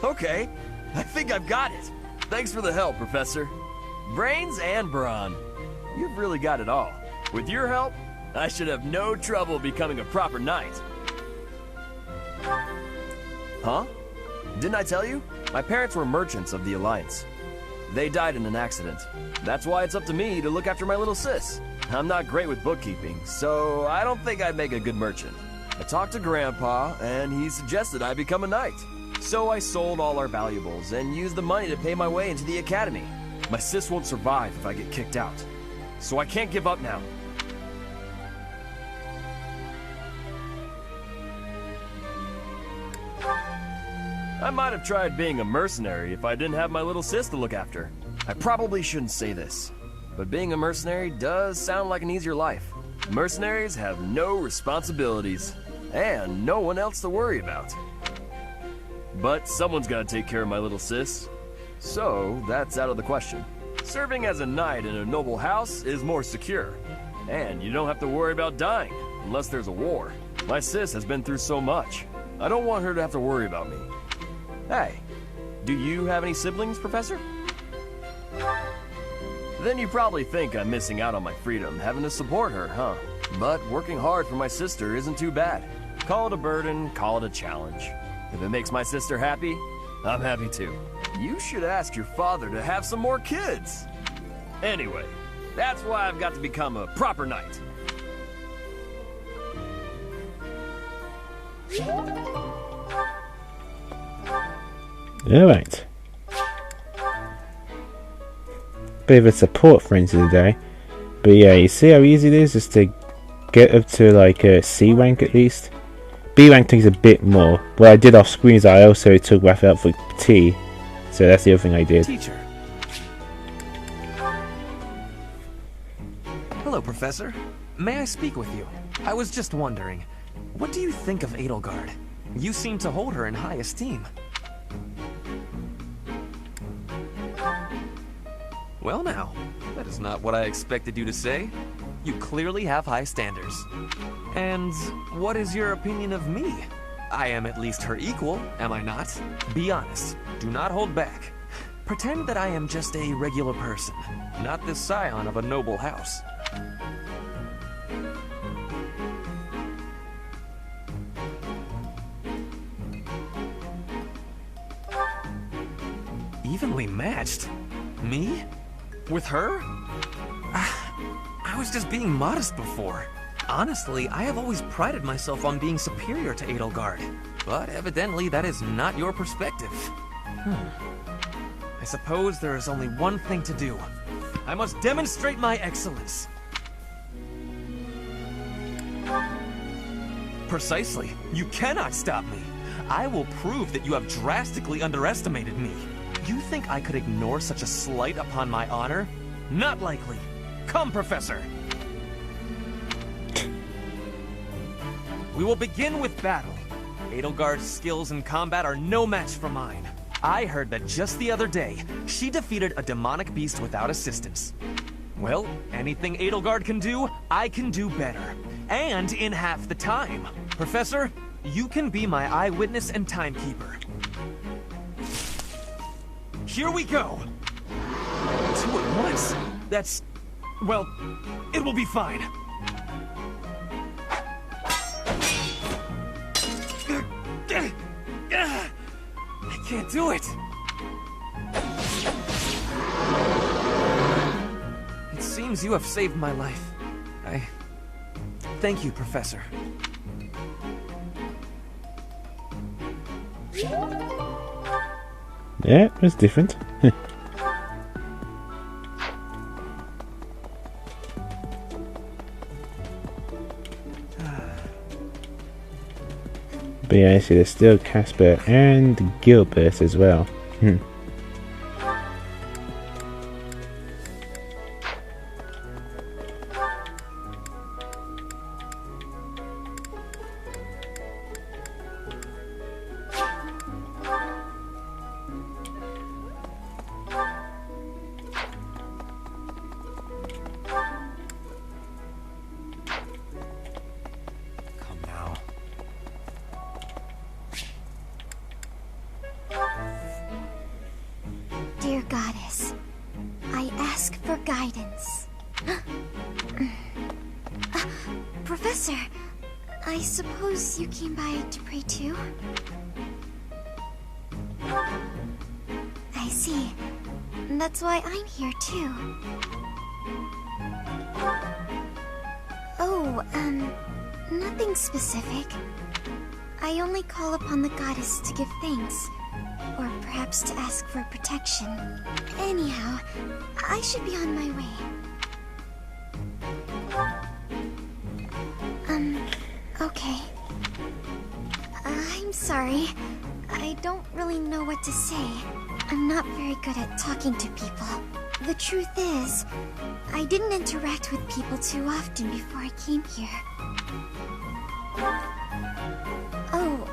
okay. I think I've got it. Thanks for the help, Professor. Brains and brawn. You've really got it all. With your help, I should have no trouble becoming a proper knight. Huh? Didn't I tell you? My parents were merchants of the Alliance. They died in an accident. That's why it's up to me to look after my little sis. I'm not great with bookkeeping, so I don't think I'd make a good merchant. I talked to Grandpa, and he suggested I become a knight. So I sold all our valuables and used the money to pay my way into the academy. My sis won't survive if I get kicked out. So I can't give up now. I might have tried being a mercenary if I didn't have my little sis to look after. I probably shouldn't say this, but being a mercenary does sound like an easier life. Mercenaries have no responsibilities, and no one else to worry about. But someone's got to take care of my little sis, so that's out of the question. Serving as a knight in a noble house is more secure, and you don't have to worry about dying unless there's a war. My sis has been through so much. I don't want her to have to worry about me. Hey, do you have any siblings, Professor? Then you probably think I'm missing out on my freedom, having to support her, huh? But working hard for my sister isn't too bad. Call it a burden, call it a challenge. If it makes my sister happy, I'm happy too. You should ask your father to have some more kids. Anyway, that's why I've got to become a proper knight. Alright. Bit of a support friend today. But yeah, you see how easy it is just to get up to like a C rank at least. B rank takes a bit more. What I did off screen is I also took Raphael for T. So that's the other thing I did. Teacher. Hello, Professor. May I speak with you? I was just wondering, what do you think of Edelgard? You seem to hold her in high esteem. Well now, that is not what I expected you to say. You clearly have high standards. And what is your opinion of me? I am at least her equal, am I not? Be honest. Do not hold back. Pretend that I am just a regular person, not the scion of a noble house. Evenly matched? Me? With her? I was just being modest before. Honestly, I have always prided myself on being superior to Edelgard. But evidently that is not your perspective. I suppose there is only one thing to do. I must demonstrate my excellence. Precisely. You cannot stop me. I will prove that you have drastically underestimated me. You think I could ignore such a slight upon my honor? Not likely. Come, Professor. We will begin with battle. Edelgard's skills in combat are no match for mine. I heard that just the other day, she defeated a demonic beast without assistance. Well, anything Edelgard can do, I can do better. And in half the time. Professor, you can be my eyewitness and timekeeper. Here we go! 2 at once? That's... well, it will be fine. I can't do it! It seems you have saved my life. Thank you, Professor. Yeah, it was different. But yeah, I see there's still Casper and Gilbert as well. goddess. I ask for guidance. Professor, I suppose you came by to pray too? I see. That's why I'm here too. Oh, nothing specific. I only call upon the goddess to give thanks, or perhaps to ask for protection. Anyhow, I should be on my way. Okay. I'm sorry. I don't really know what to say. I'm not very good at talking to people. The truth is, I didn't interact with people too often before I came here. Oh,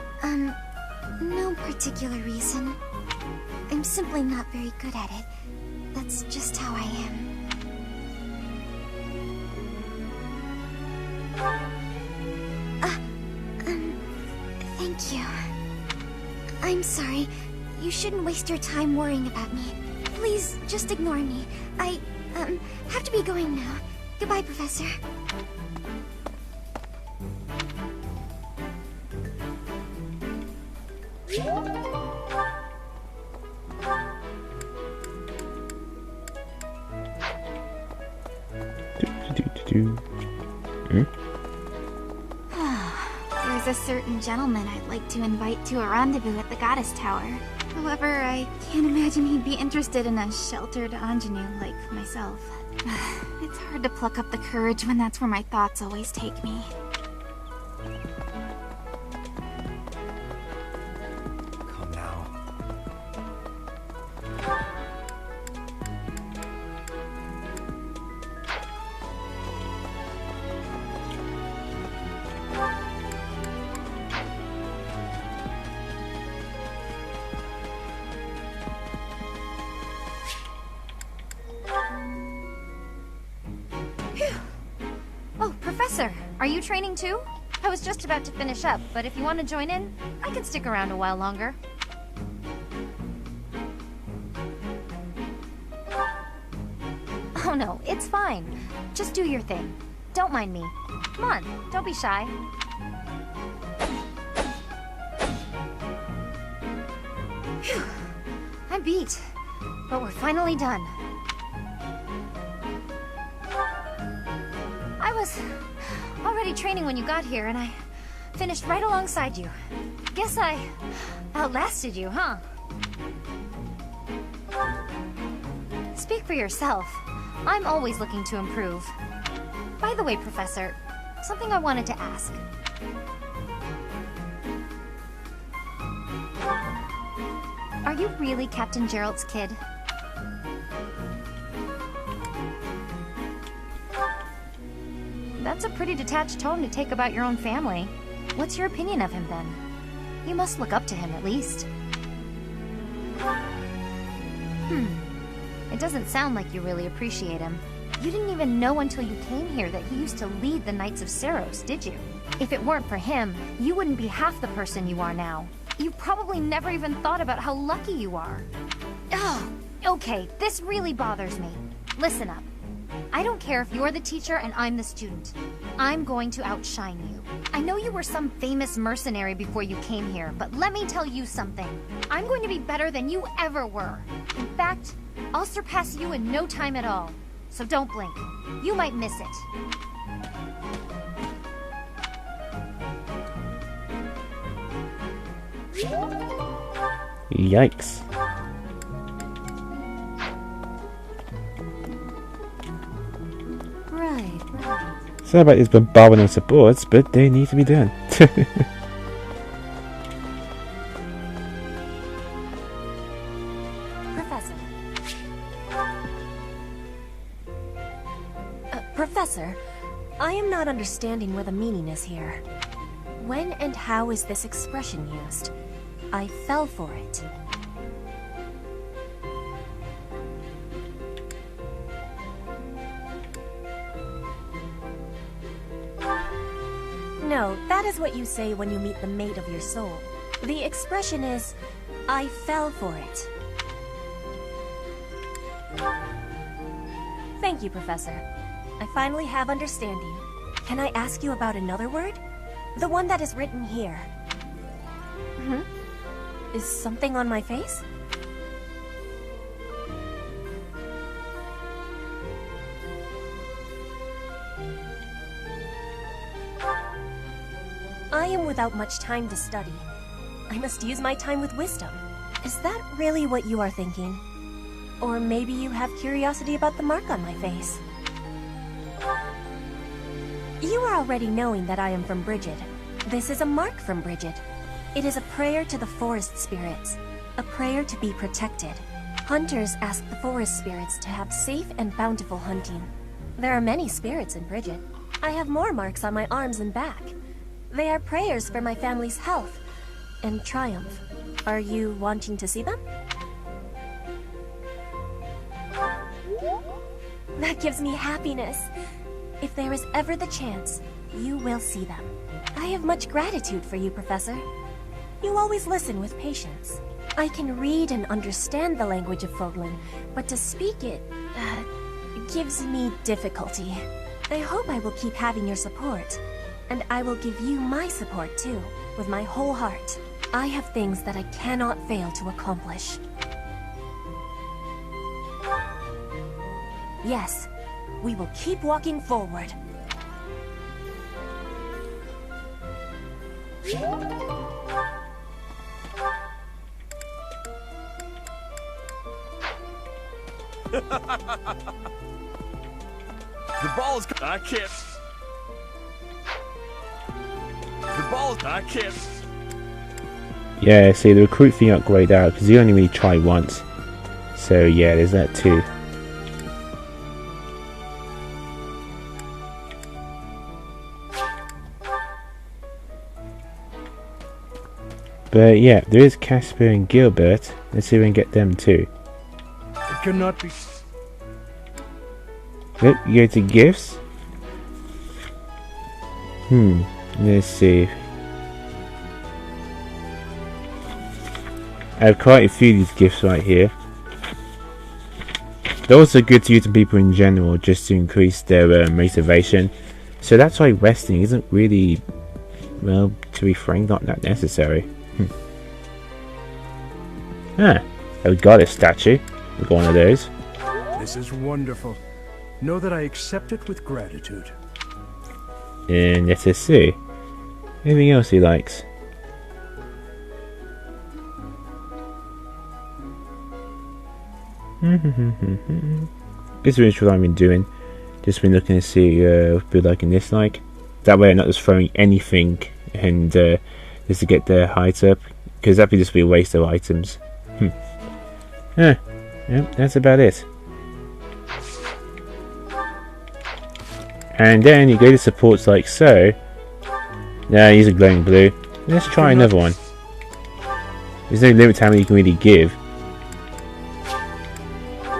no particular reason. I'm simply not very good at it. That's just how I am. Thank you. I'm sorry. You shouldn't waste your time worrying about me. Please, just ignore me. I, have to be going now. Goodbye, Professor. There's a certain gentleman I'd like to invite to a rendezvous at the Goddess Tower. However, I can't imagine he'd be interested in a sheltered ingenue like myself. It's hard to pluck up the courage when that's where my thoughts always take me. Come now. Oh, Professor, are you training too? I was just about to finish up, but if you want to join in, I can stick around a while longer. Oh no, it's fine. Just do your thing. Don't mind me. Come on, don't be shy. Phew. I'm beat, but we're finally done. I was already training when you got here, and I finished right alongside you. Guess I outlasted you, huh? Speak for yourself. I'm always looking to improve. By the way, Professor, something I wanted to ask. Are you really Captain Gerald's kid? That's a pretty detached tone to take about your own family. What's your opinion of him, then? You must look up to him, at least. It doesn't sound like you really appreciate him. You didn't even know until you came here that he used to lead the Knights of Ceros, did you? If it weren't for him, you wouldn't be half the person you are now. You probably never even thought about how lucky you are. Oh, okay, this really bothers me. Listen up. I don't care if you're the teacher and I'm the student. I'm going to outshine you. I know you were some famous mercenary before you came here, but let me tell you something. I'm going to be better than you ever were. In fact, I'll surpass you in no time at all. So don't blink. You might miss it. Yikes. Right. Sorry about these bombardment of supports, but they need to be done. Professor, I am not understanding where the meaning is here. When and how is this expression used? I fell for it. No, that is what you say when you meet the mate of your soul. The expression is, I fell for it. Thank you, Professor. I finally have understanding. Can I ask you about another word? The one that is written here. Is something on my face? I am without much time to study. I must use my time with wisdom. Is that really what you are thinking? Or maybe you have curiosity about the mark on my face. You are already knowing that I am from Bridget. This is a mark from Bridget. It is a prayer to the forest spirits, a prayer to be protected. Hunters ask the forest spirits to have safe and bountiful hunting. There are many spirits in Bridget. I have more marks on my arms and back. They are prayers for my family's health and triumph. Are you wanting to see them? That gives me happiness. If there is ever the chance, you will see them. I have much gratitude for you, Professor. You always listen with patience. I can read and understand the language of Foglin, but to speak it, gives me difficulty. I hope I will keep having your support, and I will give you my support too, with my whole heart. I have things that I cannot fail to accomplish. Yes, we will keep walking forward. The ball's... I can't... The ball's... I can't... Yeah, see, the recruit thing got grayed out because you only really try once. So yeah, there's that too. But yeah, there is Casper and Gilbert. Let's see if we can get them too. It cannot be. Yep, you go to gifts. Let's see. I have quite a few of these gifts right here. They're also good to use to people in general, just to increase their motivation. So that's why resting isn't really, well, to be frank, not that necessary. We got a statue. We got one of those. This is wonderful. Know that I accept it with gratitude. And let us see. Anything else he likes? This is what I've been doing. Just been looking to see what people liking this like. That way I'm not just throwing anything and just to get their height up. Because that would just be a waste of items. Yeah, that's about it. And then you go to supports like so. Now use a glowing blue. Let's try another one. There's no limit to how many you can really give.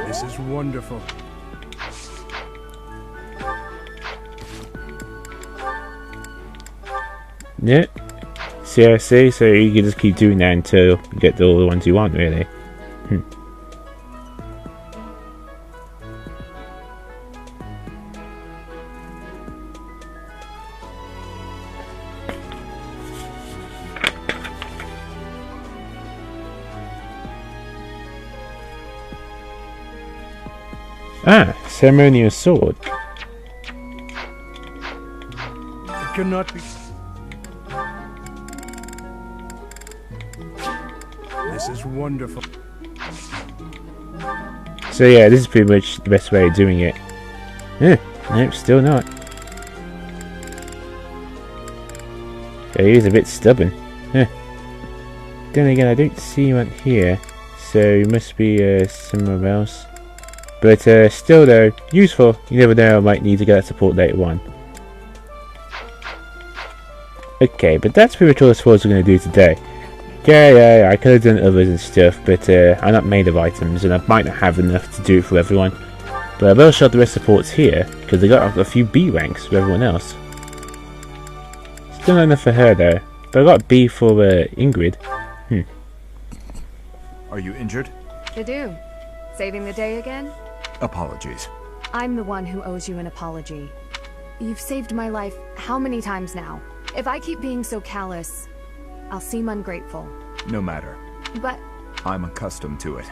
This is wonderful. Yeah. CRC, so you can just keep doing that until you get all the ones you want, really. Ceremonial sword. It cannot be. This is wonderful. So yeah, this is pretty much the best way of doing it. Nope, still not. Okay, he's a bit stubborn. Then again, I don't see one here, so it must be somewhere else. But still though, useful. You never know, I might need to get that support later on. Okay, but that's pretty much all the supports we're going to do today. Yeah, I could have done others and stuff, but I'm not made of items, and I might not have enough to do it for everyone. But I will show the rest of the supports here, because they got a few B ranks for everyone else. Still not enough for her though, but I got B for Ingrid. Are you injured? I do. Saving the day again? Apologies. I'm the one who owes you an apology. You've saved my life how many times now? If I keep being so callous, I'll seem ungrateful. No matter. But I'm accustomed to it.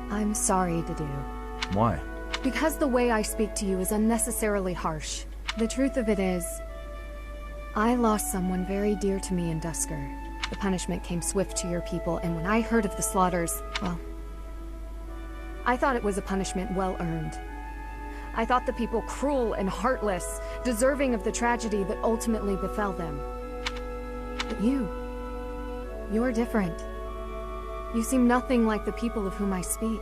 I'm sorry, Dedu. Why? Because the way I speak to you is unnecessarily harsh. The truth of it is, I lost someone very dear to me in Dusker. The punishment came swift to your people, and when I heard of the slaughters, well, I thought it was a punishment well earned. I thought the people cruel and heartless, deserving of the tragedy that ultimately befell them. But you're different. You seem nothing like the people of whom I speak.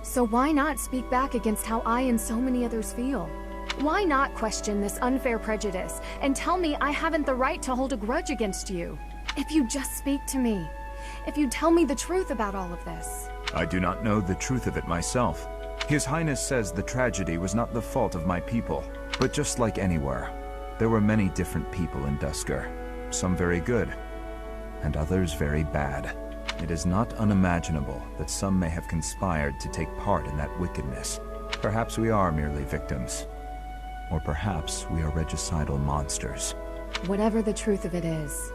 So why not speak back against how I and so many others feel? Why not question this unfair prejudice and tell me I haven't the right to hold a grudge against you? If you just speak to me, if you tell me the truth about all of this. I do not know the truth of it myself. His Highness says the tragedy was not the fault of my people, but just like anywhere, there were many different people in Dusker, some very good, and others very bad. It is not unimaginable that some may have conspired to take part in that wickedness. Perhaps we are merely victims, or perhaps we are regicidal monsters. Whatever the truth of it is,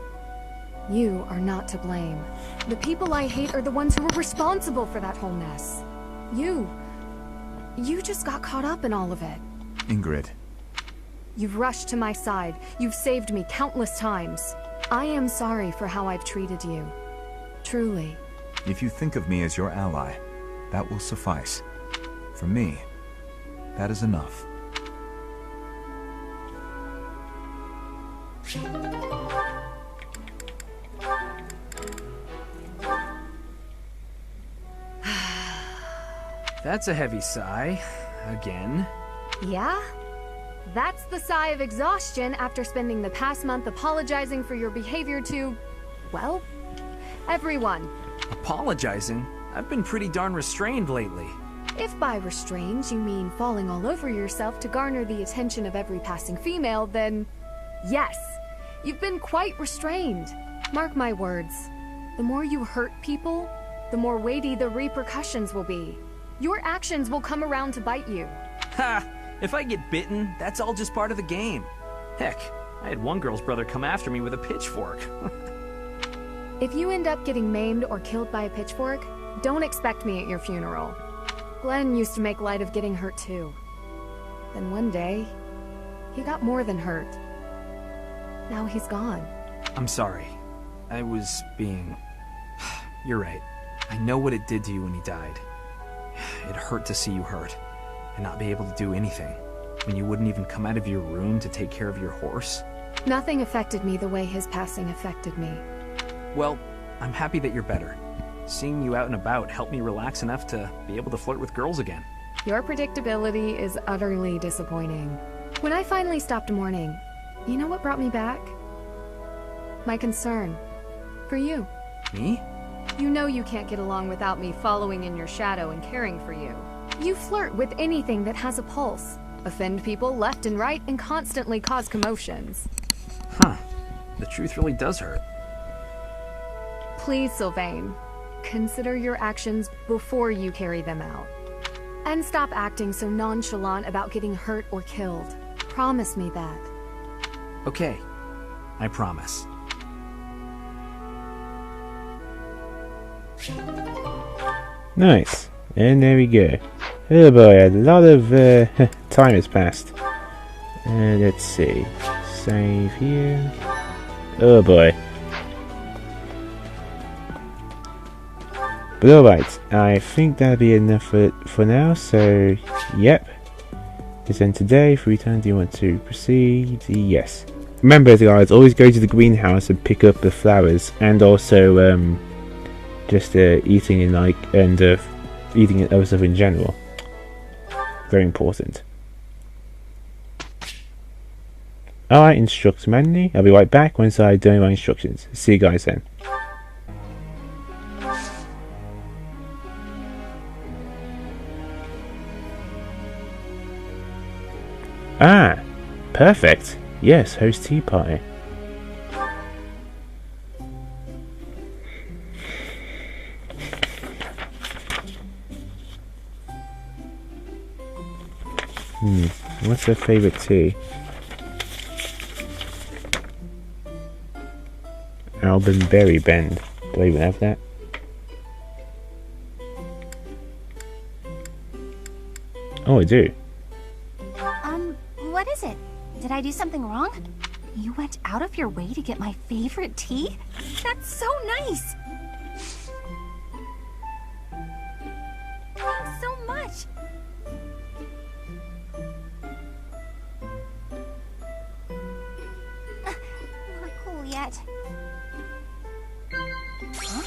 you are not to blame. The people I hate are the ones who are responsible for that whole mess. You just got caught up in all of it. Ingrid. You've rushed to my side. You've saved me countless times. I am sorry for how I've treated you. Truly. If you think of me as your ally, that will suffice. For me, that is enough. That's a heavy sigh. Again. Yeah? That's the sigh of exhaustion after spending the past month apologizing for your behavior to, well, everyone. Apologizing? I've been pretty darn restrained lately. If by restrained you mean falling all over yourself to garner the attention of every passing female, then yes, you've been quite restrained. Mark my words. The more you hurt people, the more weighty the repercussions will be. Your actions will come around to bite you. Ha! If I get bitten, that's all just part of the game. Heck, I had one girl's brother come after me with a pitchfork. If you end up getting maimed or killed by a pitchfork, don't expect me at your funeral. Glenn used to make light of getting hurt too. Then one day, he got more than hurt. Now he's gone. I'm sorry. I was being... You're right. I know what it did to you when he died. It hurt to see you hurt, and not be able to do anything, when you wouldn't even come out of your room to take care of your horse. Nothing affected me the way his passing affected me. Well, I'm happy that you're better. Seeing you out and about helped me relax enough to be able to flirt with girls again. Your predictability is utterly disappointing. When I finally stopped mourning, you know what brought me back? My concern. For you. Me? You know you can't get along without me following in your shadow and caring for you. You flirt with anything that has a pulse, offend people left and right, and constantly cause commotions. Huh. The truth really does hurt. Please, Sylvain, consider your actions before you carry them out. And stop acting so nonchalant about getting hurt or killed. Promise me that. Okay. I promise. Nice. And there we go. Oh boy, a lot of time has passed. Let's see. Save here. Oh boy. But alright, I think that'll be enough for now, so yep. This end today. For return, do you want to proceed? Yes. Remember guys, always go to the greenhouse and pick up the flowers, and also just eating in eating other stuff in general. Very important. Alright, instruct manually. I'll be right back once I've done my instructions. See you guys then. Ah, perfect. Yes, host tea party. What's her favourite tea? Alban Berry Bend. Do I even have that? Oh, I do. What is it? Did I do something wrong? You went out of your way to get my favorite tea? That's so nice! Thanks so much! Not cool yet. Huh?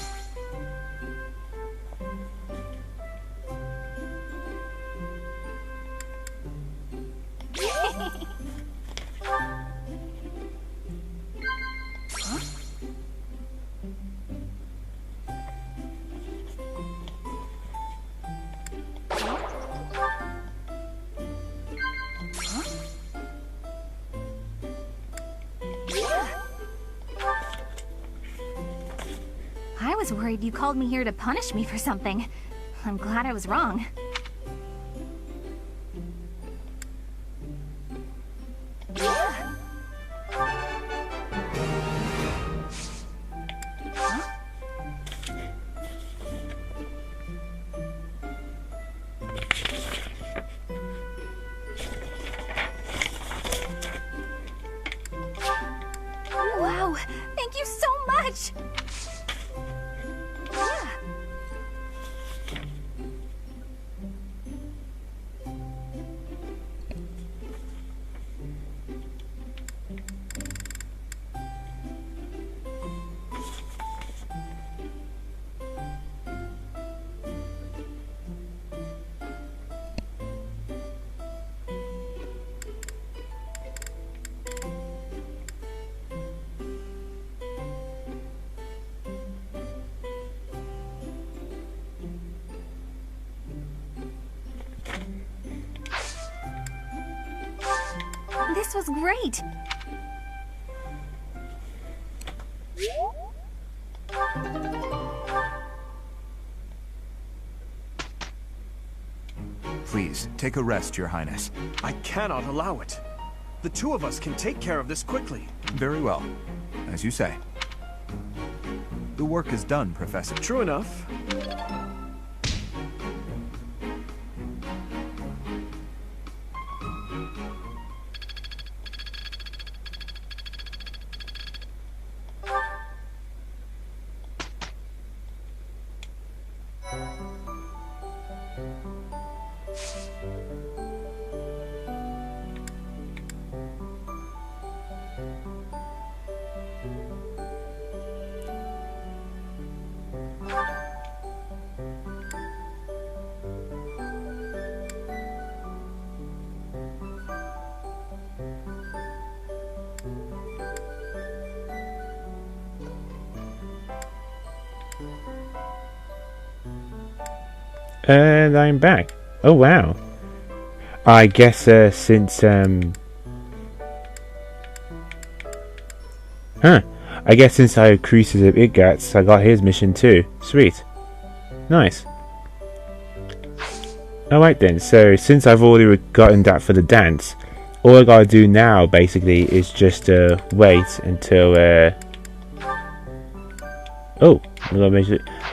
I was worried you called me here to punish me for something. I'm glad I was wrong. Wow, thank you so much! This was great! Please, take a rest, Your Highness. I cannot allow it. The two of us can take care of this quickly. Very well. As you say. The work is done, Professor. True enough. And I'm back. Oh wow. I guess since I guess since I increased the Igats, I got his mission too. Sweet. Nice. Alright then, so since I've already gotten that for the dance, all I gotta do now basically is just wait until all I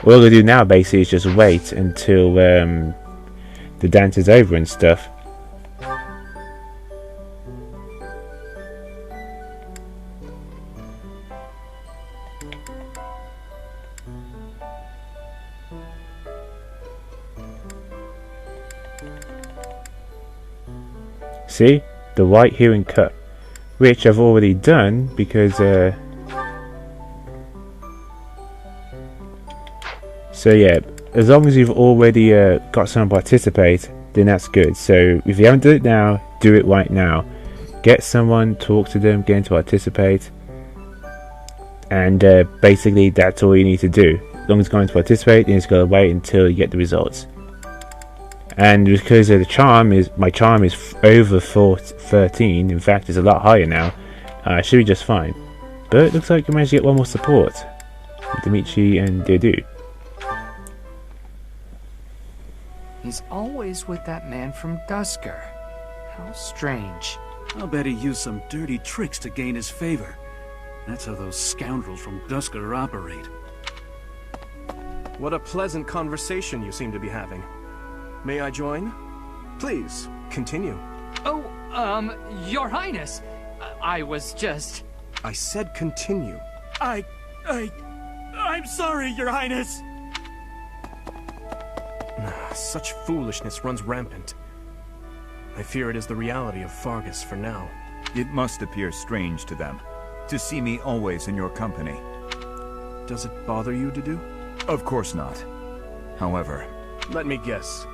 gotta do now basically is just wait until the dance is over and stuff. See? The White Heron Cup, which I've already done because so yeah, as long as you've already got someone to participate, then that's good. So if you haven't done it now, do it right now. Get someone, talk to them, get them to participate, and basically that's all you need to do. As long as you're going to participate, you just gotta wait until you get the results. And because of the charm my charm is over 13. In fact, it's a lot higher now. Should be just fine. But it looks like you managed to get one more support, Dimitri and Dedu. He's always with that man from Dusker. How strange. I'll bet he used some dirty tricks to gain his favor. That's how those scoundrels from Duscur operate. What a pleasant conversation you seem to be having. May I join? Please, continue. Oh, Your Highness, I was just... I said continue. I'm sorry, Your Highness! Such foolishness runs rampant. I fear it is the reality of Fargus for now. It must appear strange to them, to see me always in your company. Does it bother you to do? Of course not. However... Let me guess.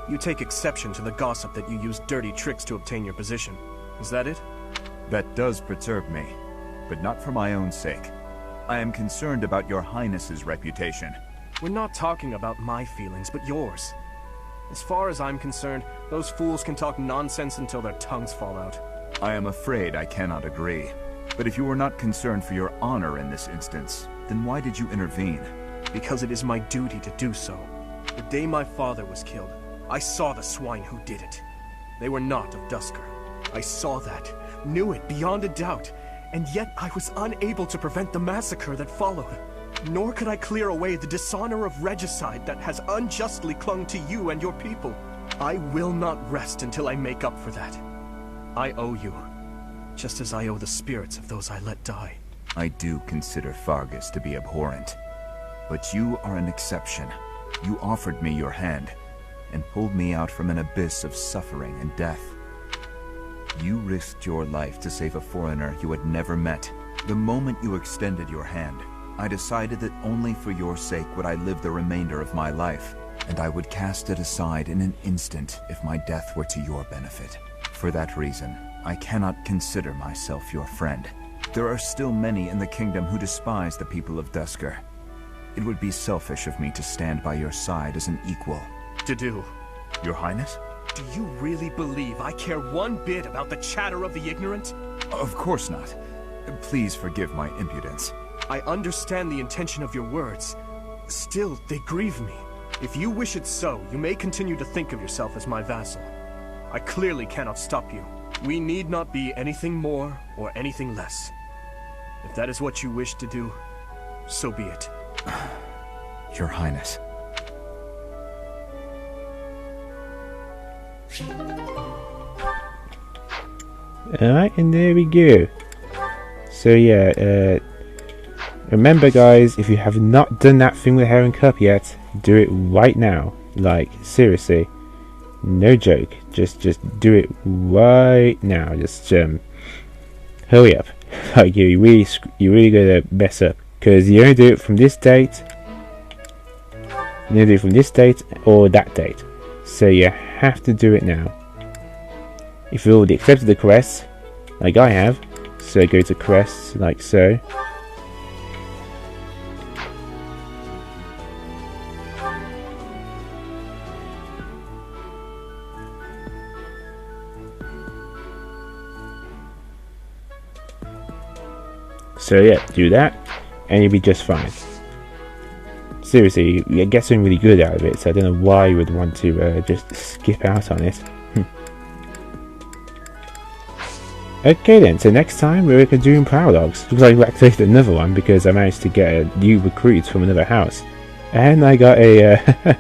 You take exception to the gossip that you use dirty tricks to obtain your position. Is that it? That does perturb me, but not for my own sake. I am concerned about your Highness's reputation. We're not talking about my feelings, but yours. As far as I'm concerned, those fools can talk nonsense until their tongues fall out. I am afraid I cannot agree. But if you were not concerned for your honor in this instance, then why did you intervene? Because it is my duty to do so. The day my father was killed, I saw the swine who did it. They were not of Duscur. I saw that, knew it beyond a doubt, and yet I was unable to prevent the massacre that followed. Nor could I clear away the dishonor of regicide that has unjustly clung to you and your people. I will not rest until I make up for that. I owe you, just as I owe the spirits of those I let die. I do consider Fargus to be abhorrent, but you are an exception. You offered me your hand, and pulled me out from an abyss of suffering and death. You risked your life to save a foreigner you had never met. The moment you extended your hand, I decided that only for your sake would I live the remainder of my life, and I would cast it aside in an instant if my death were to your benefit. For that reason, I cannot consider myself your friend. There are still many in the kingdom who despise the people of Duscur. It would be selfish of me to stand by your side as an equal. To do. Your Highness? Do you really believe I care one bit about the chatter of the ignorant? Of course not. Please forgive my impudence. I understand the intention of your words. Still, they grieve me. If you wish it so, you may continue to think of yourself as my vassal. I clearly cannot stop you. We need not be anything more or anything less. If that is what you wish to do, so be it. Your Highness. Alright, and there we go. So yeah, remember guys, if you have not done that thing with the Heron Cup yet, do it right now. Like, seriously. No joke. Just do it right now. Just hurry up. Like, you really gonna mess up. Because you only do it from this date. You only do it from this date or that date. So you have to do it now. If you already accepted the quest, like I have, so go to quests like so. So yeah, do that, and you'll be just fine. Seriously, you get something really good out of it, so I don't know why you would want to just skip out on it. Okay then, so next time we're doing Paralogs. Looks like we're activating another one because I managed to get a new recruit from another house. And I got a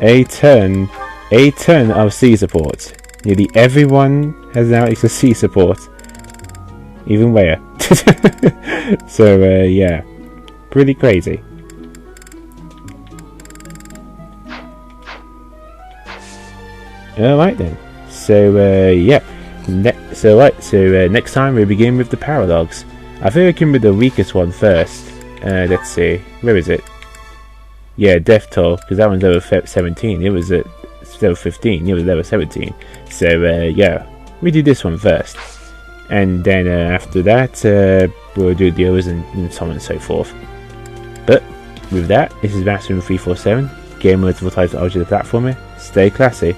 a ton of sea support. Nearly everyone has now extra sea support. Even Rhea. So yeah, pretty crazy. Alright then, so yeah. Next time we begin with the Paralogs. I think we can with the weakest one first. Let's see, where is it? Yeah, Death Toll, because that one's level 17. It was at level 15. It was level 17. So yeah, we do this one first, and then after that we'll do the others and so on and so forth. But with that, this is Master 347. Game multiple types of object platformer. Stay classy.